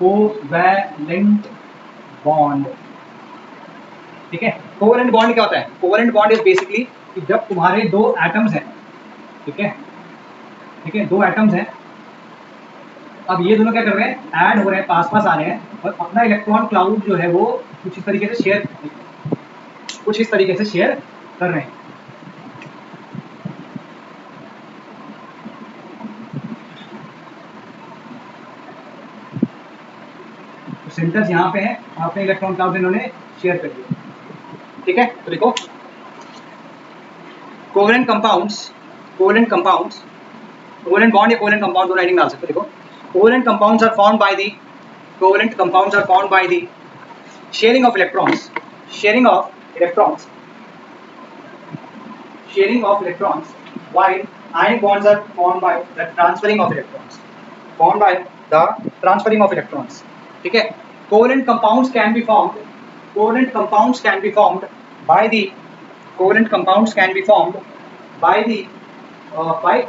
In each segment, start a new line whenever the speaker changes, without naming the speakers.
Covalent bond. ठीक है, covalent bond क्या होता है? कोवैलेंट बॉन्ड इज बेसिकली कि जब तुम्हारे दो एटम्स हैं, ठीक है, दो एटम्स हैं, अब ये दोनों क्या कर रहे हैं? ऐड हो रहे हैं, पास पास आ रहे हैं और अपना इलेक्ट्रॉन क्लाउड जो है वो कुछ इस तरीके से शेयर कर रहे हैं। तो सेंटर्स यहाँ पे हैं, अपने इलेक्ट्रॉन क्लाउड इन्होंने शेयर कर दिया। ठीक है, तो देखो कोवेलेंट कंपाउंड्स, कोवेलेंट बॉन्ड या कोवेलेंट कंपाउंड दोनों हेडिंग डाल सकते हो। देखो covalent compounds are formed by the sharing of electrons while ionic bonds are formed by the transferring of electrons। ठीक है, covalent compounds can be formed by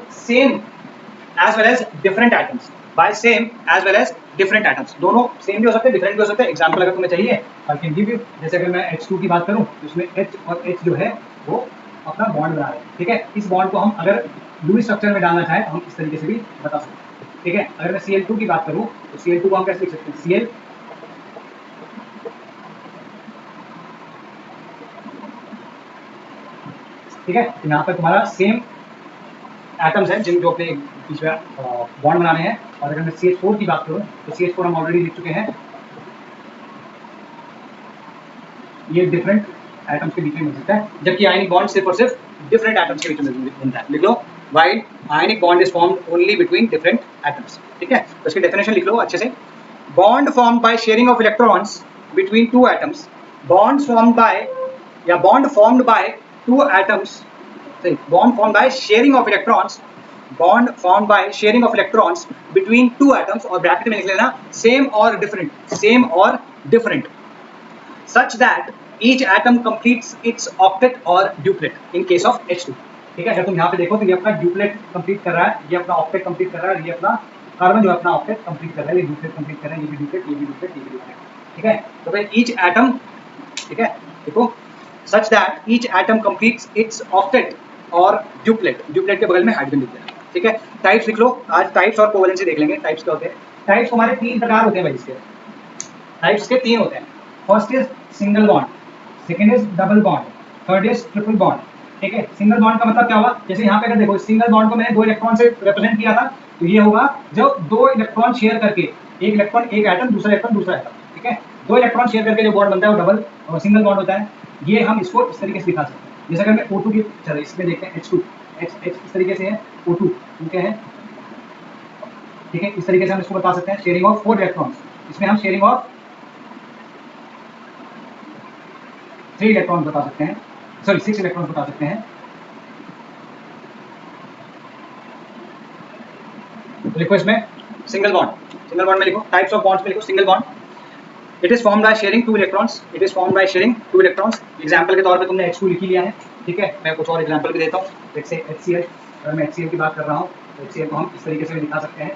same as well as different atoms, दोनों same भी हो सकते हैं, different भी हो सकते हैं। एग्जांपल अगर तुम्हें चाहिए आई कैन गिव यू, जैसे अगर मैं H2 की बात करूं तो इसमें H और H जो है वो अपना बॉन्ड बना रहे हैं। ठीक है, इस बॉन्ड को हम अगर लुईस स्ट्रक्चर में डालना चाहें तो हम इस तरीके से भी बता सकते हैं। ठीक है, अगर मैं Cl2 की बात करूं तो Cl2 को हम कैसे लिख सकते हैं? Cl, ठीक है, यहाँ पर तुम्हारा सेम एटम्स हैं जिन जो अपने बीच में बॉन्ड बनाने हैं। और अगर मैं CH4 की बात करूं तो CH4 हम ऑलरेडी लिख चुके हैं, ये डिफरेंट एटम्स के बीच में मिल सकता है, जबकि आयनिक बॉन्ड सिर्फ और सिर्फ डिफरेंट एटम्स के बीच में बनता है। लिख लो, while ionic bond is formed only between different atoms. ठीक है, तो इसकी डेफिनेशन लिख लो अच्छे से। Bond formed by sharing of electrons between two atoms, bond formed by two atoms, bond formed by sharing of electrons between two atoms, और bracket में लिख लेना same or different such that each atom completes its octet or duplet in case of H2। ठीक है, अगर तुम यहाँ पे देखो तो ये अपना ड्यूप्लेट कंप्लीट कर रहा है, ये अपना ऑक्टेट कंप्लीट कर रहा है, ये अपना कार्बन जो अपना ऑक्टेट कंप्लीट कर रहा है, ये ड्यूप्लेट कंप्लीट कर रहा है, ये भी ड्यूप्लेट, ये भी ड्यूप्लेट, ये भी ड्यूप्लेट। ठीक है, तो भाई ईच एटम, ठीक है, देखो such that each atom completes it's octet और ड्यूप्लेट के बगल में हाइड्रोजन लिख देना। ठीक है, टाइप्स लिख लो, आज टाइप्स और कोवेलेंसी देख लेंगे। टाइप्स क्या होते हैं? टाइप्स हमारे तीन प्रकार होते हैं भाई, इसके टाइप्स के तीन होते हैं। First is single bond, second is double bond, third is triple bond. ठीक है, सिंगल बॉन्ड का मतलब क्या हुआ? जैसे यहाँ पे अगर देखो सिंगल बॉन्ड को मैंने दो इलेक्ट्रॉन से रिप्रेजेंट किया था, तो ये होगा जब दो इलेक्ट्रॉन शेयर करके, एक इलेक्ट्रॉन एक एटम, दूसरा इलेक्ट्रॉन दूसरा एटम, ठीक है, दो इलेक्ट्रॉन शेयर करके जो बॉन्ड बनता है वो डबल और सिंगल बॉन्ड होता है। ये हम इसको इस तरीके से दिखा सकते हैं। जैसे अगर मैं O2 की, चलो इसमें देखते हैं H2, H इस तरीके से है, O2 ठीक है, ठीक है, इस तरीके से हम इसको बता सकते हैं शेयरिंग ऑफ 4 इलेक्ट्रॉन्स। इसमें हम शेयरिंग ऑफ 3 इलेक्ट्रॉन्स बता सकते हैं, सॉरी 6 इलेक्ट्रॉन्स बता सकते हैं। तो लिखो इसमें सिंगल बॉन्ड में लिखो, टाइप्स ऑफ बॉन्ड्स में लिखो single bond. It is formed by sharing 2 electrons, example के तौर पे तुमने H2 लिख ही लिया है। ठीक है, मैं कुछ और एग्जांपल भी देता हूँ। जैसे HCl, अगर मैं HCl की बात कर रहा हूँ तो HCl को हम इस तरीके से भी दिखा सकते हैं।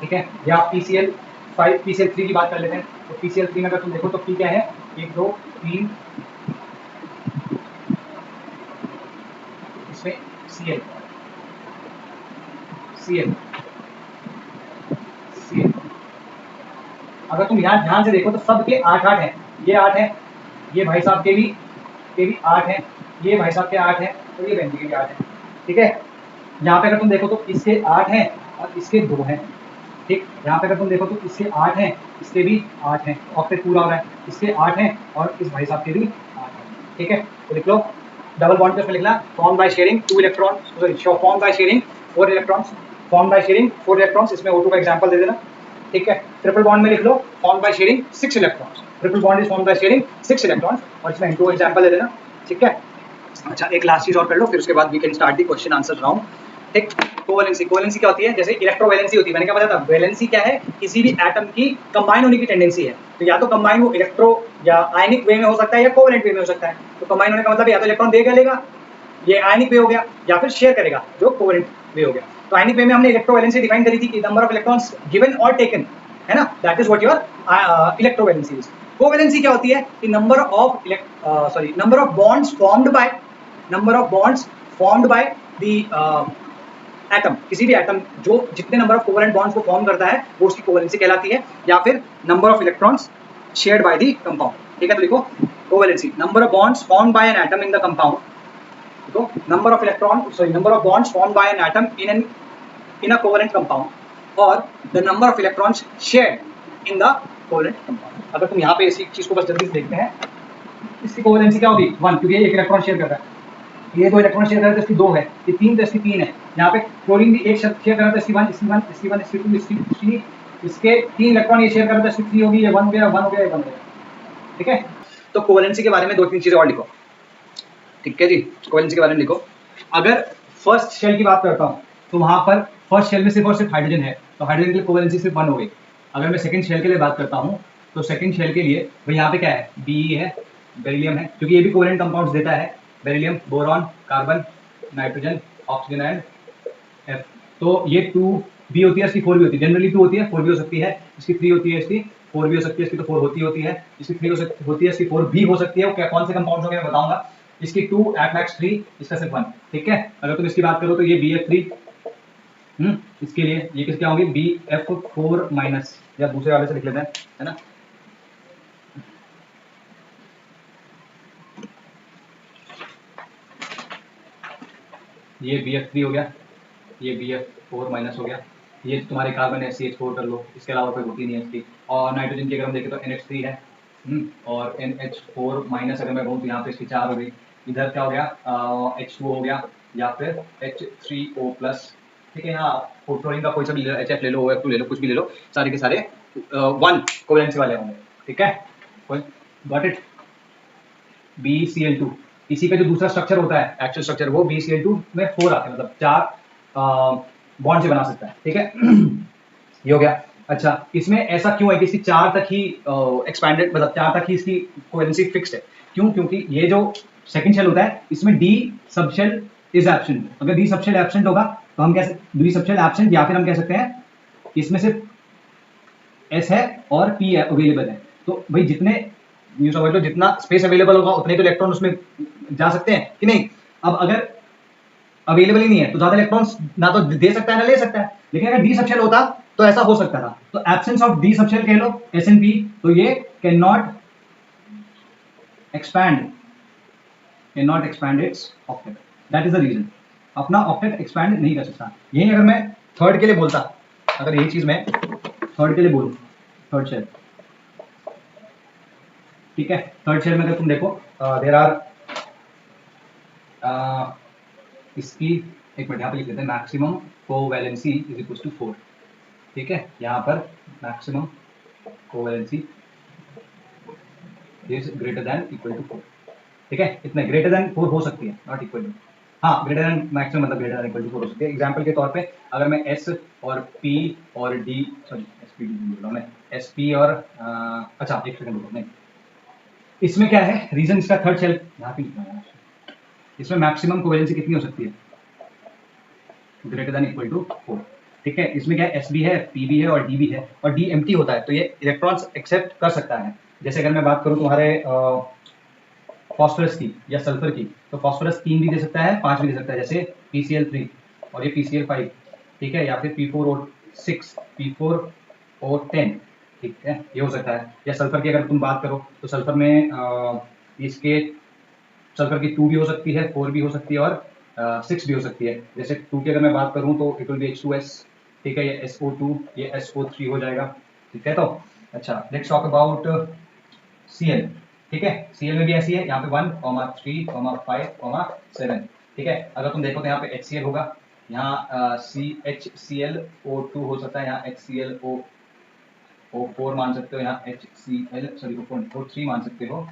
ठीक है, या PCl3 की बात कर लेते हैं। तो PCl3 में अगर तुम देखो तो P क्या है? 1 2 3, इसमें Cl, अगर तुम यहाँ ध्यान से देखो तो सबके 8 हैं, ये 8 है, ये भाई साहब के भी 8 है, ये भाई साहब के 8 है और ये बहन के भी 8 है। ठीक है, यहाँ पे अगर तुम देखो तो इसके 8 हैं और इसके 2 हैं। ठीक, यहाँ पे अगर तुम देखो तो इसके 8 हैं, इसके भी 8 हैं, ऑक्टेट पूरा हो रहा है, इसके 8 हैं और इस भाई साहब के भी 8 हैं। ठीक है, तो लिख लो डबल बॉन्ड पे उसमें लिखना form by sharing 2 electron, sorry form by sharing 4 electrons, इसमें O2 का एग्जांपल दे देना। ठीक है, ट्रिपल बॉन्ड में लिख लो form by sharing 6 electrons, triple bond is form by sharing 6 electrons और इसमें N2 एग्जांपल दे देना। ठीक है, अच्छा एक लास्ट चीज और कर लो, फिर उसके बाद we can start the question answer round. ठीक, कोवेलेंसी क्या होती है? जैसे इलेक्ट्रोवैलेंसी होती है, मैंने क्या बताया था? वैलेंसी क्या है? किसी भी एटम की कंबाइन होने की टेंडेंसी है। तो या तो कंबाइन वो इलेक्ट्रो या आयनिक वे में हो सकता है या कोवेलेंट वे में हो सकता है। तो कंबाइन होने का मतलब या तो इलेक्ट्रॉन देगा लेगा, ये आयनिक वे हो गया, या फिर शेयर करेगा जो कोवेलेंट वे हो गया। तो आयनिक वे में हमने इलेक्ट्रोवैलेंसी डिफाइन करी थी कि नंबर ऑफ इलेक्ट्रॉन्स गिवन और टेकन, है ना, that is what your electrovalency is. Covalency क्या होती है कि number of bonds formed by the atom, किसी भी एटम जो जितने नंबर ऑफ कोवैलेंट बॉन्ड्स को फॉर्म करता है वो उसकी कोवैलेंसी कहलाती है, या फिर number of electrons shared by the compound. ठीक है, तो लिखो covalency, number of bonds formed by an atom in the compound, देखो number of bonds formed by an atom in a covalent compound और the number of electrons shared in the covalent compound. अगर तुम यहाँ पे इसी चीज को बस जल्दी से देखते हैं, इसकी कोवैलेंसी क्या होगी 1, क्योंकि ये एक इलेक्ट्रॉन शेयर कर रहा है, ये 2 इलेक्ट्रॉन शेयर कर रहा है तो इसकी 2 है, ये 3 तो इसकी 3 है। यहाँ पे क्लोरीन भी एक शेयर कर रहा है तो इसकी 1, इसकी 1, इसकी 1, इसकी 2, इसकी 3, इसके 3 इलेक्ट्रॉन ये शेयर कर रहा है तो इसकी 3 होगी, ये 1 हो गया, 1 हो गया, ये 1 हो गया। ठीक है, तो कोवैलेंसी के बारे में 2-3 चीजें और लिखो। ठीक है जी, कोवैलेंसी के बारे में लिखो। अगर फर्स्ट शेल की बात करता हूँ तो वहां पर फर्स्ट शेल में सिर्फ और सिर्फ हाइड्रोजन है, तो हाइड्रोजन के लिए कोवैलेंसी सिर्फ 1 हो गई। अगर मैं सेकंड शेल के लिए बात करता हूँ तो सेकंड शेल के लिए भाई यहाँ पे क्या है, बी है, बेरिलियम है, क्योंकि ये भी कोवैलेंट कंपाउंड्स देता है, beryllium, boron, carbon, nitrogen, oxygen and F. तो ये 2 भी होती है, इसकी 4 भी होती है, जनरली 2 होती है, 4 भी हो सकती है, इसकी 3 होती है, इसकी 4 भी हो सकती है, इसकी तो 4 होती है, इसकी 3 होती है, इसकी 4 भी हो सकती है। क्या कौन से कंपाउंड होंगे मैं बताऊंगा। इसकी 2 एट मैक्स 3, इसका सिर्फ 1। ठीक है, अगर तुम इसकी बात करो तो ये BF3, इसके लिए ये किस क्या होंगे, BF4 माइनस, या दूसरे वाले से लिख लेते हैं, है ना, ये BF3 हो गया, ये BF4 माइनस हो गया, ये तुम्हारे कार्बन है CH4 कर लो, इसके अलावा कोई होती नहीं है इसकी। और नाइट्रोजन की अगर हम देखें तो NH3 है, और NH4 माइनस अगर मैं कहूँ तो यहाँ पे इसकी 4 हो गई, इधर क्या हो गया, H2 हो गया, या फिर H3O प्लस। ठीक है, यहाँ फ्लोरीन का कोई सा भी ले लो, HF ले लो, OF2 ले लो, कुछ भी ले लो, सारे के सारे 1 कोवैलेंसी वाले होंगे। ठीक है, गॉट इट। BCl2, इसी का जो दूसरा स्ट्रक्चर होता है, एक्चुअल स्ट्रक्चर, वो BCl2 में 4 आते हैं, मतलब 4 बॉन्ड से बना सकता है। ठीक है, ये हो गया। अच्छा, इसमें ऐसा क्यों है कि इसकी 4 तक ही एक्सपैंडेड, मतलब 4 तक ही इसकी कोवैलेंसी फिक्स्ड है। क्यों? क्योंकि ये जो सेकंड शेल होता है इसमें D sub shell is absent. अगर डी सब शेल एब्सेंट होगा तो हम कह सकते डी सब शेल एब्सेंट, या फिर हम कह सकते हैं इसमें सिर्फ एस है और पी अवेलेबल है। तो भाई जितने यूं समझ लो जितना स्पेस अवेलेबल होगा उतने तो इलेक्ट्रॉन उसमें जा सकते हैं कि नहीं। अब अगर अवेलेबल ही नहीं है तो ज्यादा इलेक्ट्रॉन्स ना तो दे सकता है ना ले सकता है। लेकिन अगर डी सब शेल होता तो ऐसा हो सकता था। तो absence of D sub shell कह लो SnP, तो ये can not expand its octet. That is the reason. अपना ऑक्टेट एक्सपैंड नहीं कर सकता। यही अगर मैं थर्ड के लिए बोलता, अगर यही चीज मैं थर्ड के लिए बोलूं, थर्ड शेल, ठीक है, थर्ड शेल में अगर तुम देखो देयर आर इसकी एक मिनट यहाँ पे लिख लेते हैं, maximum covalency is equal to 4। ठीक है, यहाँ पर maximum covalency is greater than equal to 4। ठीक है, इतने ग्रेटर देन 4 हो सकती है, नॉट इक्वल टू। हाँ, ग्रेटर देन मैक्सिमम मतलब ग्रेटर देन इक्वल टू 4 हो सकती है। एग्जांपल के तौर पे अगर मैं S और P और D, सॉरी SP बोल रहा हूँ मैं, SP और अच्छा एक सेकंड रुको, नहीं, इसमें क्या है रीजन, इसका थर्ड शेल यहाँ पे लिखना है। इसमें मैक्सिमम कोवैलेंसी कितनी हो सकती है, ग्रेटर देन इक्वल टू 4। ठीक है, इसमें क्या है SB है, PB है और DB है, और D एम्प्टी होता है तो ये इलेक्ट्रॉन्स एक्सेप्ट कर सकता है। जैसे अगर मैं बात करूँ तुम्हारे फॉस्फोरस की या सल्फर की, तो फॉस्फोरस 3 भी दे सकता है, 5 भी दे सकता है, जैसे PCl3 और ये PCl5। ठीक है, या फिर P4O6, P4O10। ठीक है, ये हो सकता है। या सल्फर की अगर तुम बात करो तो सल्फर में इसके सल्फर की 2 भी हो सकती है, 4 भी हो सकती है और 6 भी हो सकती है। जैसे 2 की अगर मैं बात करूं तो इट विल बी H2S। ठीक है, ये SO2, ये SO3 हो जाएगा। ठीक है, तो अच्छा लेट्स टॉक अबाउट Cl। ठीक है, Cl में भी ऐसी है, यहाँ पे 1, 3, 5, 7। ठीक है, अगर तुम देखो तो यहाँ पे HCl होगा, यहाँ HClO2 हो सकता है, यहाँ HClO4 मान सकते हो, यहाँ O3 मान सकते हो,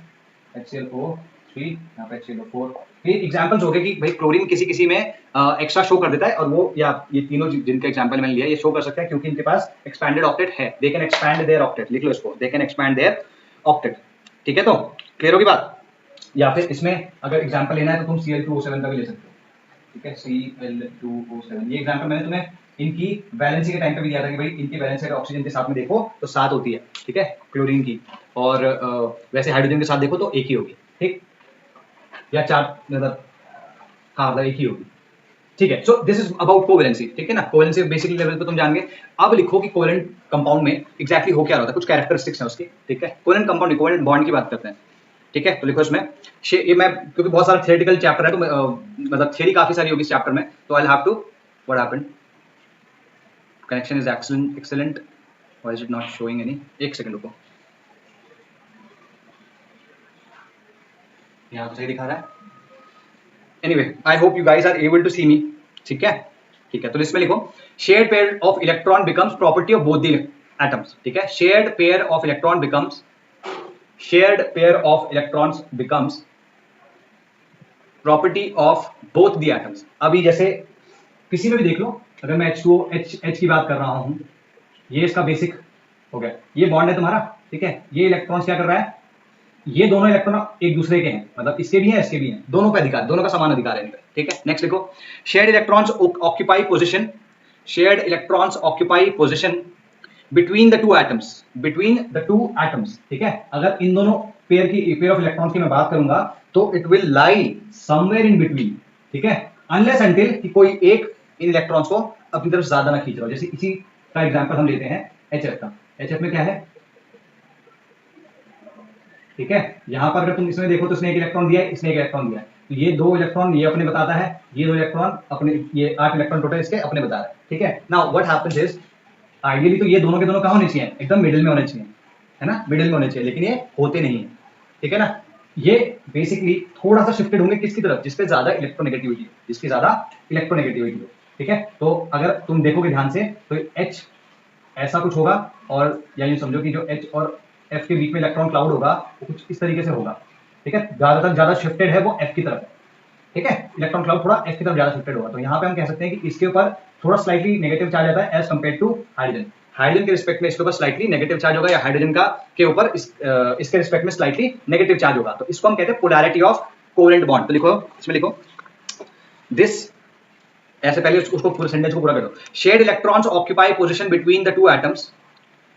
HClO3, यहाँ पे HClO4। ये एग्जांपल्स हो गए कि भाई क्लोरीन किसी किसी में एक्स्ट्रा शो कर देता है, और वो या ये तीनों जिनका एग्जांपल मैंने लिया ये शो कर सकते हैं क्योंकि इनके पास एक्सपैंडेड ऑक्टेट है। They can expand there octet, लिख लो इसको, they can expand there octet. ठीक है, तो क्लियर होगी बात। या फिर इसमें अगर एग्जांपल लेना है तो तुम Cl2O7 का भी ले सकते हो। ठीक है, Cl2O7। ये एग्जांपल मैंने तुम्हें इनकी वैलेंसी के टाइम पे भी दिया था कि भाई इनकी वैलेंसी अगर ऑक्सीजन के साथ में देखो तो 7 होती है, ठीक है, क्लोरीन की, और वैसे हाइड्रोजन के साथ देखो तो एक ही होगी, ठीक, या 4, मतलब हाँ मतलब एक ही होगी, ठीक है। So this is about covalency, ठीक है ना। कोवेलेंसी बेसिकली लेवल पे तुम जान गए। अब लिखो कि कोवेलेंट कंपाउंड में एग्जैक्टली हो क्या रहा होता है, कुछ कैरेक्टरिस्टिक्स हैं उसकी, ठीक है। कोवेलेंट कंपाउंड, कोवेलेंट बॉन्ड की बात करते हैं, ठीक है। तो लिखो इसमें ये मैं, क्योंकि बहुत सारा थियोरेटिकल चैप्टर है तो मतलब थियरी काफी सारी होगी इस चैप्टर में, तो I have to what happened, connection is excellent, why is it not showing any, एक सेकंड रुको, यहाँ तो सही दिखा रहा है। Anyway, I hope you guys are able to see me, ठीक है, ठीक है। तो इसमें लिखो shared pair of electron becomes property of both the atoms, ठीक है। Shared pair of electron becomes, shared pair of electrons becomes property of both the atoms. अभी जैसे किसी में भी देख लो, अगर मैं H की बात कर रहा हूं, ये इसका बेसिक हो गया, ये बॉन्ड है तुम्हारा, ठीक है। ये इलेक्ट्रॉन्स क्या कर रहा है, ये दोनों इलेक्ट्रॉन एक दूसरे के हैं, मतलब इसके भी हैं इसके भी हैं, दोनों का अधिकार, दोनों का समान अधिकार है इनका, ठीक है। नेक्स्ट लिखो shared electrons occupy position, shared electrons occupy position between the two atoms, between the two atoms, ठीक है। अगर इन दोनों पेयर ऑफ इलेक्ट्रॉन्स की मैं बात करूंगा तो it will lie somewhere in between, ठीक है, अनलेस अंटिल कि कोई एक इन इलेक्ट्रॉन्स को अपनी तरफ ज्यादा ना खींच रहा हो। जैसे इसी का एग्जांपल हम लेते हैं HF का, HF में क्या है, ठीक है। यहां पर अगर तुम इसमें देखो तो इसने एक इलेक्ट्रॉन दिया है, इसने एक इलेक्ट्रॉन दिया है, तो ये 2 इलेक्ट्रॉन ये अपने बताता है, ये 2 इलेक्ट्रॉन अपने, ये 8 इलेक्ट्रॉन टोटल इसके अपने बता रहा है, ठीक है। Now what happens is, ideally तो ये दोनों के दोनों कहां होने चाहिए, एकदम मिडिल में होने चाहिए, है ना, मिडिल में होने चाहिए, लेकिन ये होते नहीं है, ठीक है ना। ये बेसिकली थोड़ा सा शिफ्टेड होंगे किसकी तरफ, जिसपे ज्यादा इलेक्ट्रोनेगेटिविटी हो, जिसकी ज्यादा इलेक्ट्रोनेगेटिविटी हो, ठीक है। तो अगर तुम देखोगे ध्यान से तो H ऐसा कुछ होगा, और या यूं समझो कि जो H और F के बीच में इलेक्ट्रॉन क्लाउड होगा वो कुछ इस तरीके से होगा, ठीक है। ज्यादातर ज्यादा शिफ्टेड है वो F की तरफ, ठीक है, इलेक्ट्रॉन क्लाउड थोड़ा F की तरफ ज्यादा शिफ्टेड होगा। तो यहाँ पे हम कह सकते हैं कि इसके ऊपर थोड़ा स्लाइटली नेगेटिव चार्ज आता है as compare to hydrogen, hydrogen के रिस्पेक्ट में इसके ऊपर स्लाइटली नेगेटिव चार्ज होगा, या हाइड्रोजन का के ऊपर इसके रिस्पेक्ट में स्लाइटली नेगेटिव चार्ज होगा। तो इसको हम कहते हैं पोलैरिटी ऑफ कोवेलेंट बॉन्ड। तो लिखो इसमें, लिखो दिस, ऐसे पहले उसको पूरे सेंटेंस को पूरा करो। Shared electrons occupy position between the two atoms,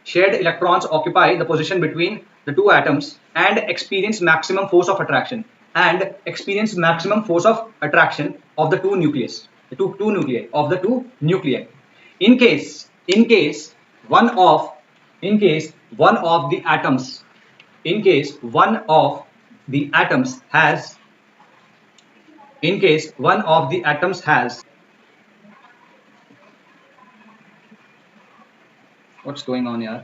shared electrons occupy the position between the two atoms and experience maximum force of attraction, and experience maximum force of attraction of the two nucleus, the two nuclei of the two nuclei. In case one of the atoms, in case one of the atoms has, in case one of the atoms has, what's going on यार,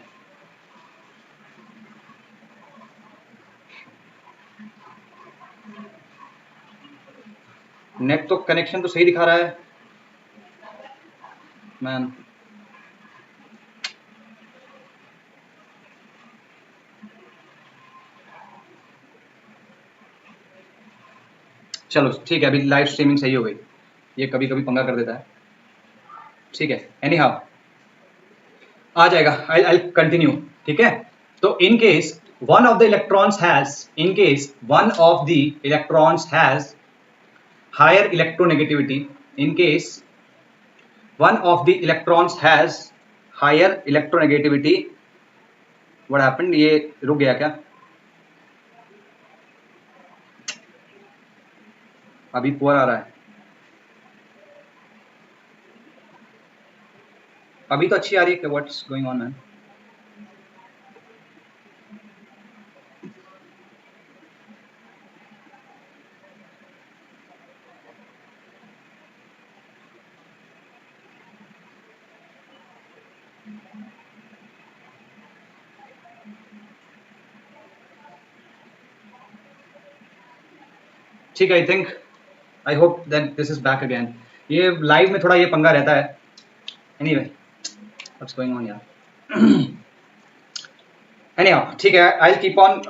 net तो connection तो सही दिखा रहा है man, चलो ठीक है, अभी लाइव स्ट्रीमिंग सही हो गई, ये कभी कभी पंगा कर देता है, ठीक है। एनी हाउ आ जाएगा, आई कंटिन्यू, ठीक है। तो in case one of the electrons has, in case one of the electrons has higher electronegativity, in case one of the electrons has higher electronegativity, what happened, ये रुक गया क्या, अभी poor आ रहा है, अभी तो अच्छी आ रही है, व्हाट्स गोइंग ऑन मैन, ठीक है। I think, I hope that this is back again. ये लाइव में थोड़ा ये पंगा रहता है, एनीवे व्हाट्स गोइंग ऑन यार, एनीहाउ ठीक है, I keep on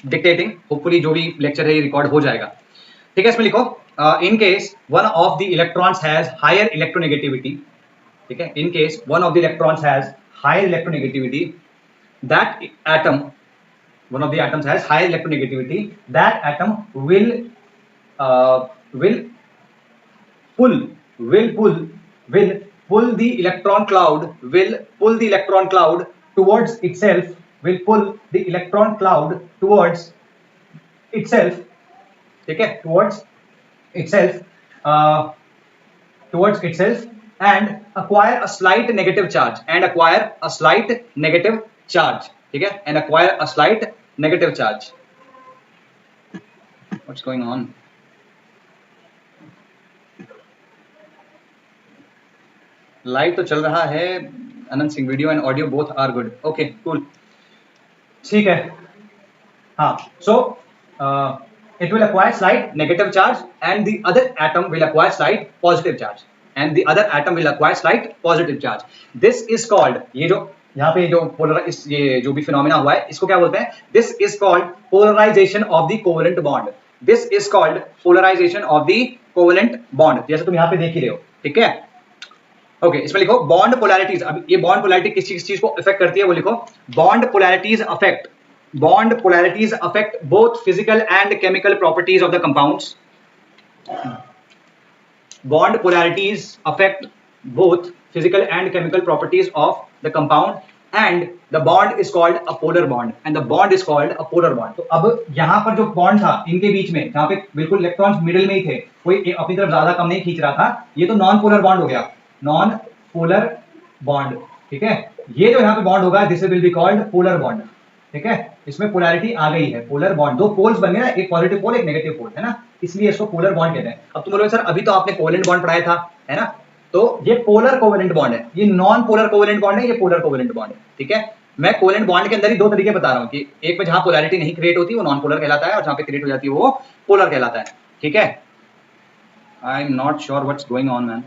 dictating, hopefully जो भी लेक्चर है ये रिकॉर्ड हो जाएगा, ठीक है। इसमें लिखो in case one of the electrons has higher electronegativity, ठीक है, in case one of the electrons has higher electronegativity, that atom, one of the atoms has higher electronegativity, that atom will pull will pull the electron cloud towards itself, will pull the electron cloud towards itself, ठीक है, towards itself and acquire a slight negative charge, ठीक है, and acquire a slight negative charge. What's going on? Live तो चल रहा है Anant Singh, video and audio both are good. Okay cool, ठीक है. हाँ, सो it will acquire slight negative charge and the other atom will acquire slight positive charge, this is called, ये जो यहाँ पे जो ये जो भी फिनोमेना हुआ है इसको क्या बोलते हैं? This is called polarization of the covalent bond. जैसे तुम यहाँ पे देख ही रहे हो, ठीक है. ओके, इसमें लिखो बॉन्ड पोलैरिटीज. अब ये बॉन्ड पोलैरिटी किस चीज को अफेक्ट करती है वो लिखो. Bond polarities affect both physical and chemical properties of the compounds. Bond polarities affect both physical and chemical properties of the compound and the bond is called a polar bond. तो अब यहाँ पर जो bond था इनके बीच में, जहाँ पे बिल्कुल इलेक्ट्रॉन्स मिडिल में ही थे, कोई अपनी तरफ ज्यादा कम नहीं खींच रहा था, ये तो नॉन पोलर बॉन्ड हो गया, नॉन पोलर बॉन्ड. ठीक है, ये जो यहाँ पे बॉन्ड होगा this will be called polar bond. ठीक है, इसमें पोलैरिटी आ गई है, पोलर बॉन्ड, दो पोल्स बन गए ना, एक पॉजिटिव पोल एक नेगेटिव पोल, है ना, इसलिए इसको पोलर बॉन्ड कहते हैं. अब तुम बोलोगे सर अभी तो आपने कोवेलेंट बॉन्ड पढ़ाया था, है ना, तो ये पोलर कोवेलेंट बॉन्ड है, ये नॉन पोलर कोवेलेंट बॉन्ड है, ये पोलर कोवेलेंट बॉन्ड है. ठीक है, मैं कोवेलेंट बॉन्ड के अंदर ही दो तरीके बता रहा हूँ कि एक में जहां पोलैरिटी नहीं क्रिएट होती वो नॉन पोलर कहलाता है और जहां पे क्रिएट हो जाती है वो पोलर कहलाता है. ठीक है, आई am not sure what's going on man.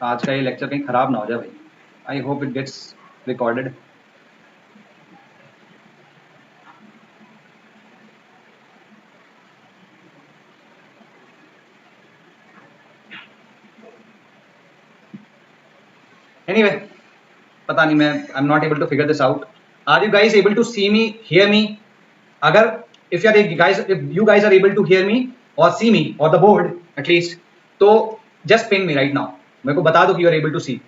आज का ये लेक्चर कहीं खराब ना हो जाए भाई. I hope it gets recorded. Anyway, पता नहीं, मैं I am not able to figure this out. Are you guys able to see me, hear me? अगर if you guys are able to hear me और see me और the board at least, तो just ping me right now, मेरे को बता दो कि you are able to see.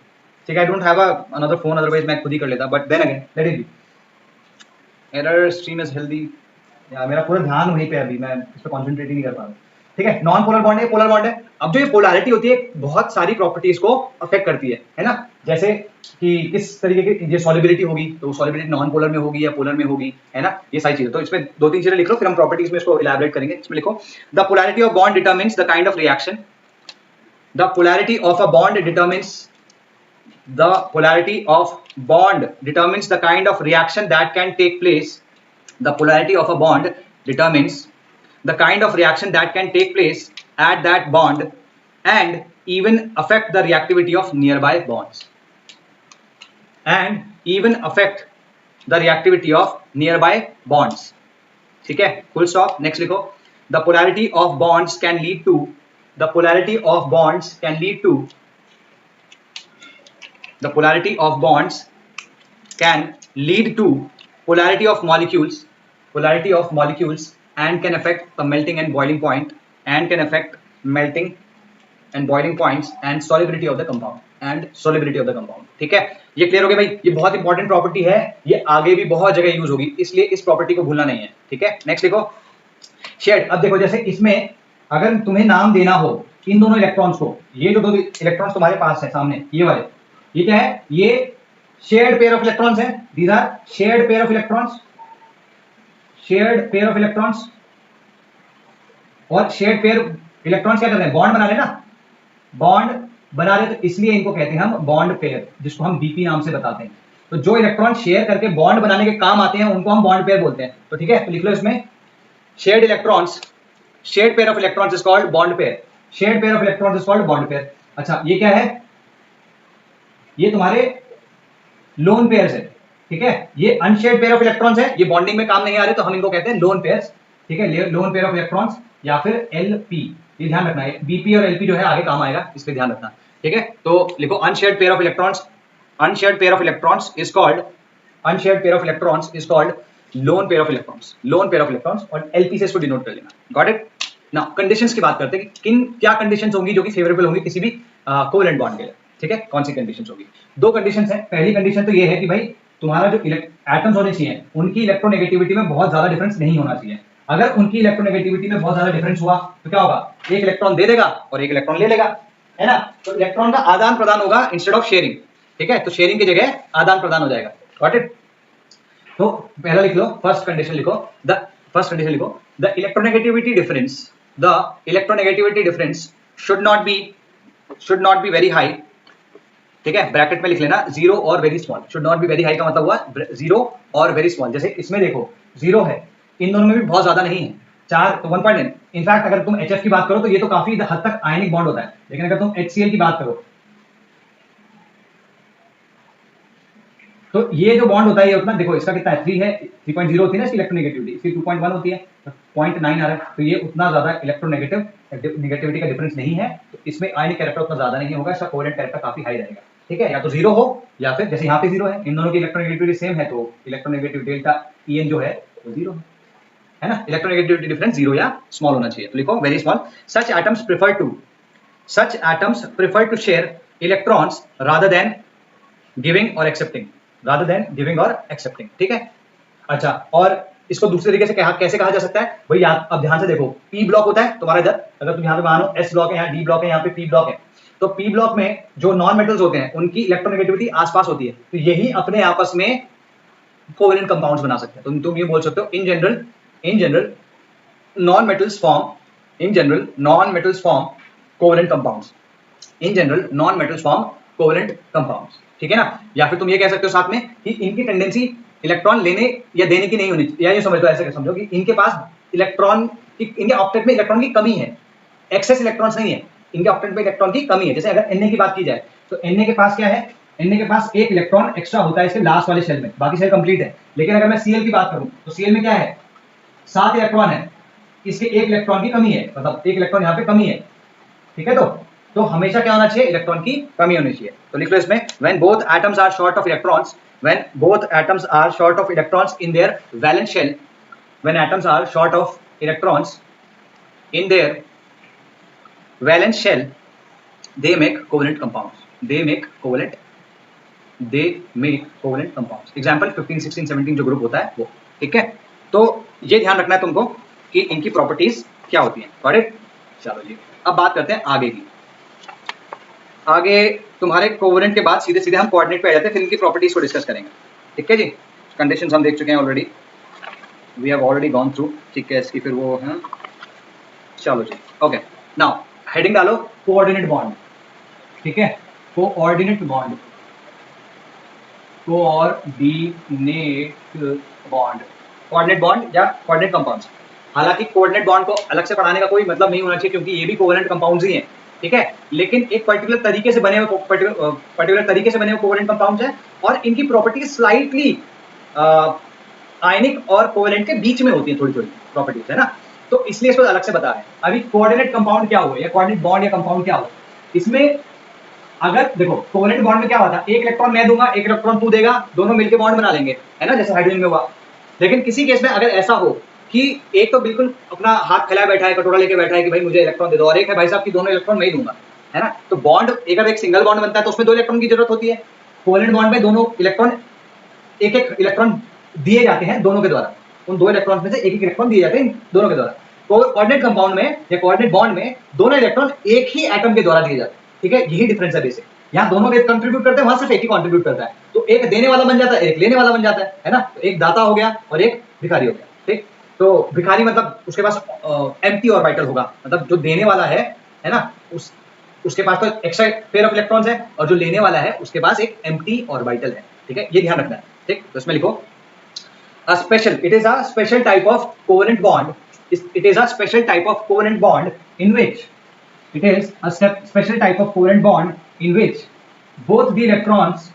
ठीक है, I don't have another phone, otherwise मैं खुद ही कर लेता, but then again let it be. Error stream is healthy. यार मेरा पूरा ध्यान वहीं पे, अभी मैं इस पर कॉन्सेंट्रेट ही नहीं कर पा रहा. ठीक है, नॉन पोलर बॉन्ड है, पोलर बॉन्ड है. अब जो ये पोलैरिटी होती है बहुत सारी प्रॉपर्टीज को अफेक्ट करती है ना, जैसे कि किस तरीके की ये सॉल्युबिलिटी होगी, तो सॉल्युबिलिटी नॉन पोलर में होगी या पोलर में होगी, है ना, ये सारी चीजें. तो इसमें दो तीन चीजें लिख लो, फिर हम प्रॉपर्टीज में इसको इलैबोरेट करेंगे. इसमें लिखो the polarity of bond determines the kind of reaction. The polarity of a bond determines the kind of reaction that can take place. The polarity of a bond determines the kind of reaction that can take place at that bond and even affect the reactivity of nearby bonds. ठीक है, full stop. next लिखो the polarity of bonds can lead to the polarity of bonds can lead to polarity of molecules and can affect the melting and boiling points and solubility of the compound. ठीक है, ये clear हो गया भाई. ये बहुत important property है, ये आगे भी बहुत जगह यूज होगी, इसलिए इस प्रॉपर्टी को भूलना नहीं है. ठीक है, नेक्स्ट लिखो शेड. अब देखो, जैसे इसमें अगर तुम्हें नाम देना हो इन दोनों इलेक्ट्रॉन्स को, ये जो दो इलेक्ट्रॉन्स तुम्हारे पास है सामने, ये वाले, ये क्या है? ये शेयर्ड पेयर ऑफ इलेक्ट्रॉन्स है. These are shared pair of electrons. और शेयर्ड पेयर इलेक्ट्रॉन्स क्या कर रहे हैं? बॉन्ड बना रहे हैं ना, बॉन्ड बना रहे, तो इसलिए इनको कहते हैं हम बॉन्ड पेयर, जिसको हम बीपी नाम से बताते हैं. तो जो इलेक्ट्रॉन शेयर करके बॉन्ड बनाने के काम आते हैं उनको हम बॉन्ड पेयर बोलते हैं. तो ठीक है, तो लिख लो इसमें shared pair of electrons is called bond pair. अच्छा, ये क्या है? ये तुम्हारे लोन पेयर्स है. ठीक है, ये अनशेयर्ड पेयर ऑफ इलेक्ट्रॉन्स है, ये बॉन्डिंग में काम नहीं आ रहे, तो हम इनको कहते हैं लोन पेयर्स. ठीक है, लोन पेयर ऑफ इलेक्ट्रॉन्स या फिर एलपी. ये ध्यान रखना है, बीपी और एलपी जो है आगे काम आएगा, इस पे ध्यान रखना. ठीक है, तो लिखो unshared pair of electrons is called lone pair of electrons और एलपी से इसको डिनोट कर लेना. Got it? ना कंडीशंस की बात करते हैं कि किन क्या कंडीशंस होंगी जो कि फेवरेबल होंगी किसी भी कोवेलेंट बॉन्ड के लिए, ठीक है। कौन सी कंडीशंस होगी? दो कंडीशंस हैं। पहली कंडीशन तो ये है कि भाई तुम्हारा जो एटम्स होने चाहिए उनकी इलेक्ट्रोनेगेटिविटी में बहुत ज्यादा डिफरेंस नहीं होना चाहिए। अगर उनकी इलेक्ट्रोनेगेटिविटी में बहुत ज्यादा डिफरेंस हुआ तो क्या होगा? एक इलेक्ट्रॉन दे देगा और एक इलेक्ट्रॉन ले लेगा, है ना। तो इलेक्ट्रॉन का आदान प्रदान होगा इंस्टेड ऑफ शेयरिंग, ठीक है। तो शेयरिंग की जगह आदान प्रदान हो जाएगा। Got it? तो पहला लिख लो, फर्स्ट कंडीशन लिखो, the electronegativity difference should not be very high, ठीक है। ब्रैकेट में लिख लेना जीरो और very small. Should not be very high का मतलब हुआ जीरो और वेरी स्मॉल। जैसे इसमें देखो जीरो है, इन दोनों में भी बहुत ज्यादा नहीं है, 4 तो 1.9। इनफैक्ट अगर तुम HF की बात करो तो ये तो काफी हद तक आयनिक बॉन्ड होता है, लेकिन अगर तुम HCl की बात करो तो ये जो बॉन्ड होता है ये उतना, देखो इसका कितना है 3 है, 3.0 होती है ना इसकी इलेक्ट्रोनेगेटिविटी, इसकी 2.1 होती है, तो 0.9 आ रहा है। तो ये उतना ज्यादा इलेक्ट्रोनेगेटिविटी का डिफरेंस नहीं है, तो इसमें आयनिक कैरेक्टर उतना ज्यादा नहीं होगा, इसका कोवेलेंट कैरेक्टर काफी हाई रहेगा, ठीक है। या तो जीरो हो या फिर जैसे यहाँ पे जीरो है, इन दोनों की इलेक्ट्रोनेगेटिविटी सेम है तो इलेक्ट्रोनेगेटिव डेल्टा En जो है वो जीरो है ना। इलेक्ट्रोनेगेटिविटी डिफरेंस जीरो या स्मॉल होना चाहिए, तो लिखो very small. Such atoms prefer to share electrons rather than giving और एक्सेप्टिंग, ठीक है। अच्छा, और इसको दूसरे तरीके से कैसे कहा जा सकता है भाई? अब ध्यान से देखो, पी ब्लॉक होता है तुम्हारा इधर, अगर तुम यहाँ पे मानो एस ब्लॉक है, यहाँ डी ब्लॉक है, यहाँ पे पी ब्लॉक है, तो पी ब्लॉक में जो नॉन मेटल्स होते हैं उनकी इलेक्ट्रोनेगेटिविटी आसपास होती है, तो यही अपने आपस में कोवेलेंट कंपाउंड्स बना सकते हैं। तुम ये बोल सकते हो in general non metals form covalent compounds, ठीक है ना। या फिर तुम ये कह सकते हो साथ में कि इनकी टेंडेंसी इलेक्ट्रॉन लेने या देने की नहीं होनी चाहिए, या ये समझ लो, ऐसे समझो कि इनके पास इनके ऑक्टेट में इलेक्ट्रॉन की कमी है, एक्सेस इलेक्ट्रॉन्स नहीं है, इनके ऑक्टेट में इलेक्ट्रॉन की कमी है। जैसे अगर Na की बात की जाए तो Na के पास क्या है? Na के पास एक इलेक्ट्रॉन एक्स्ट्रा होता है इसके लास्ट वाले शेल में, बाकी शेल कंप्लीट है। लेकिन अगर मैं Cl की बात करूं तो Cl में क्या है? 7 इलेक्ट्रॉन है, इसके एक इलेक्ट्रॉन की कमी है, मतलब एक इलेक्ट्रॉन यहाँ पे कमी है, ठीक है। तो हमेशा क्या होना चाहिए? इलेक्ट्रॉन की कमी होनी चाहिए। तो लिख लो इसमें when both atoms are short of electrons in their valence shell, when atoms are short of electrons in their valence shell, they make covalent compounds. Example 15, 16, 17 जो ग्रुप होता है वो, ठीक है। तो ये ध्यान रखना है तुमको कि इनकी प्रॉपर्टीज क्या होती हैं। Got it? चलो जी, अब बात करते हैं आगे की। आगे तुम्हारे कोवेलेंट के बाद सीधे सीधे हम कोऑर्डिनेट पे आ जाते हैं, फिर इनकी प्रॉपर्टीज को डिस्कस करेंगे, ठीक है जी। कंडीशंस हम देख चुके हैं already, we have already gone through, ठीक है। इसकी फिर वो है, चलो जी, ओके। नाउ हेडिंग डालो कोऑर्डिनेट बॉन्ड, ठीक है। कोऑर्डिनेट बॉन्ड या कोऑर्डिनेट कंपाउंड्स। हालांकि कोऑर्डिनेट बॉन्ड को अलग से पढ़ाने का कोई मतलब नहीं होना चाहिए, क्योंकि ये भी कोवेलेंट कंपाउंड्स ही हैं, ठीक है। लेकिन एक पर्टिकुलर तरीके से बने हुए कोवेलेंट कंपाउंड्स हैं, और इनकी प्रॉपर्टीज स्लाइटली आयनिक और कोवेलेंट के बीच में होती है, थोड़ी थोड़ी प्रॉपर्टीज, है ना। तो इसलिए इसको अलग से बता रहे हैं। अभी कोऑर्डिनेट कंपाउंड क्या हुआ, या कोऑर्डिनेट बॉन्ड या कंपाउंड क्या हुआ? इसमें अगर देखो कोवेलेंट बॉन्ड में क्या होता है, एक इलेक्ट्रॉन मैं दूंगा, एक इलेक्ट्रॉन तू देगा, दोनों मिलकर बॉन्ड बना लेंगे, है ना, जैसे हाइड्रोजन में हुआ। लेकिन किसी केस में अगर ऐसा हो कि एक तो बिल्कुल अपना हाथ फैलाए बैठा है, कटोरा लेके बैठा है कि भाई मुझे इलेक्ट्रॉन दे दो, और एक है भाई साहब की दोनों इलेक्ट्रॉन मैं ही दूंगा, है ना। तो बॉन्ड अगर एक सिंगल बॉन्ड बनता है तो उसमें 2 इलेक्ट्रॉन की जरूरत होती है। कोवेलेंट बॉन्ड में दोनों इलेक्ट्रॉन एक इलेक्ट्रॉन दिए जाते हैं दोनों के द्वारा, उन 2 इलेक्ट्रॉन में से एक इलेक्ट्रॉन दिए जाते हैं दोनों के द्वारा। कोऑर्डिनेट कंपाउंड में या कोऑर्डिनेट बॉन्ड में दोनों इलेक्ट्रॉन एक ही एटम के द्वारा दिए जाते हैं, ठीक है। यही डिफरेंस है बेसिक। यहाँ दोनों के कंट्रीब्यूट करते हैं, वहां सिर्फ एक ही कंट्रीब्यूट करता है, तो एक देने वाला बन जाता है, एक लेने वाला बन जाता है ना। तो एक दाता हो गया और एक भिखारी हो गया, ठीक। तो भिखारी मतलब उसके पास एम्प्टी ऑर्बिटल होगा, मतलब जो देने वाला है ना, उसके पास तो एक्स्ट्रा पेयर ऑफ इलेक्ट्रॉन्स है, और जो लेने वाला है उसके पास एक एम्प्टी ऑर्बिटल है, ठीक है। ये ध्यान रखना है, ठीक। तो इसमें लिखो it is a special type of covalent bond in which both the electrons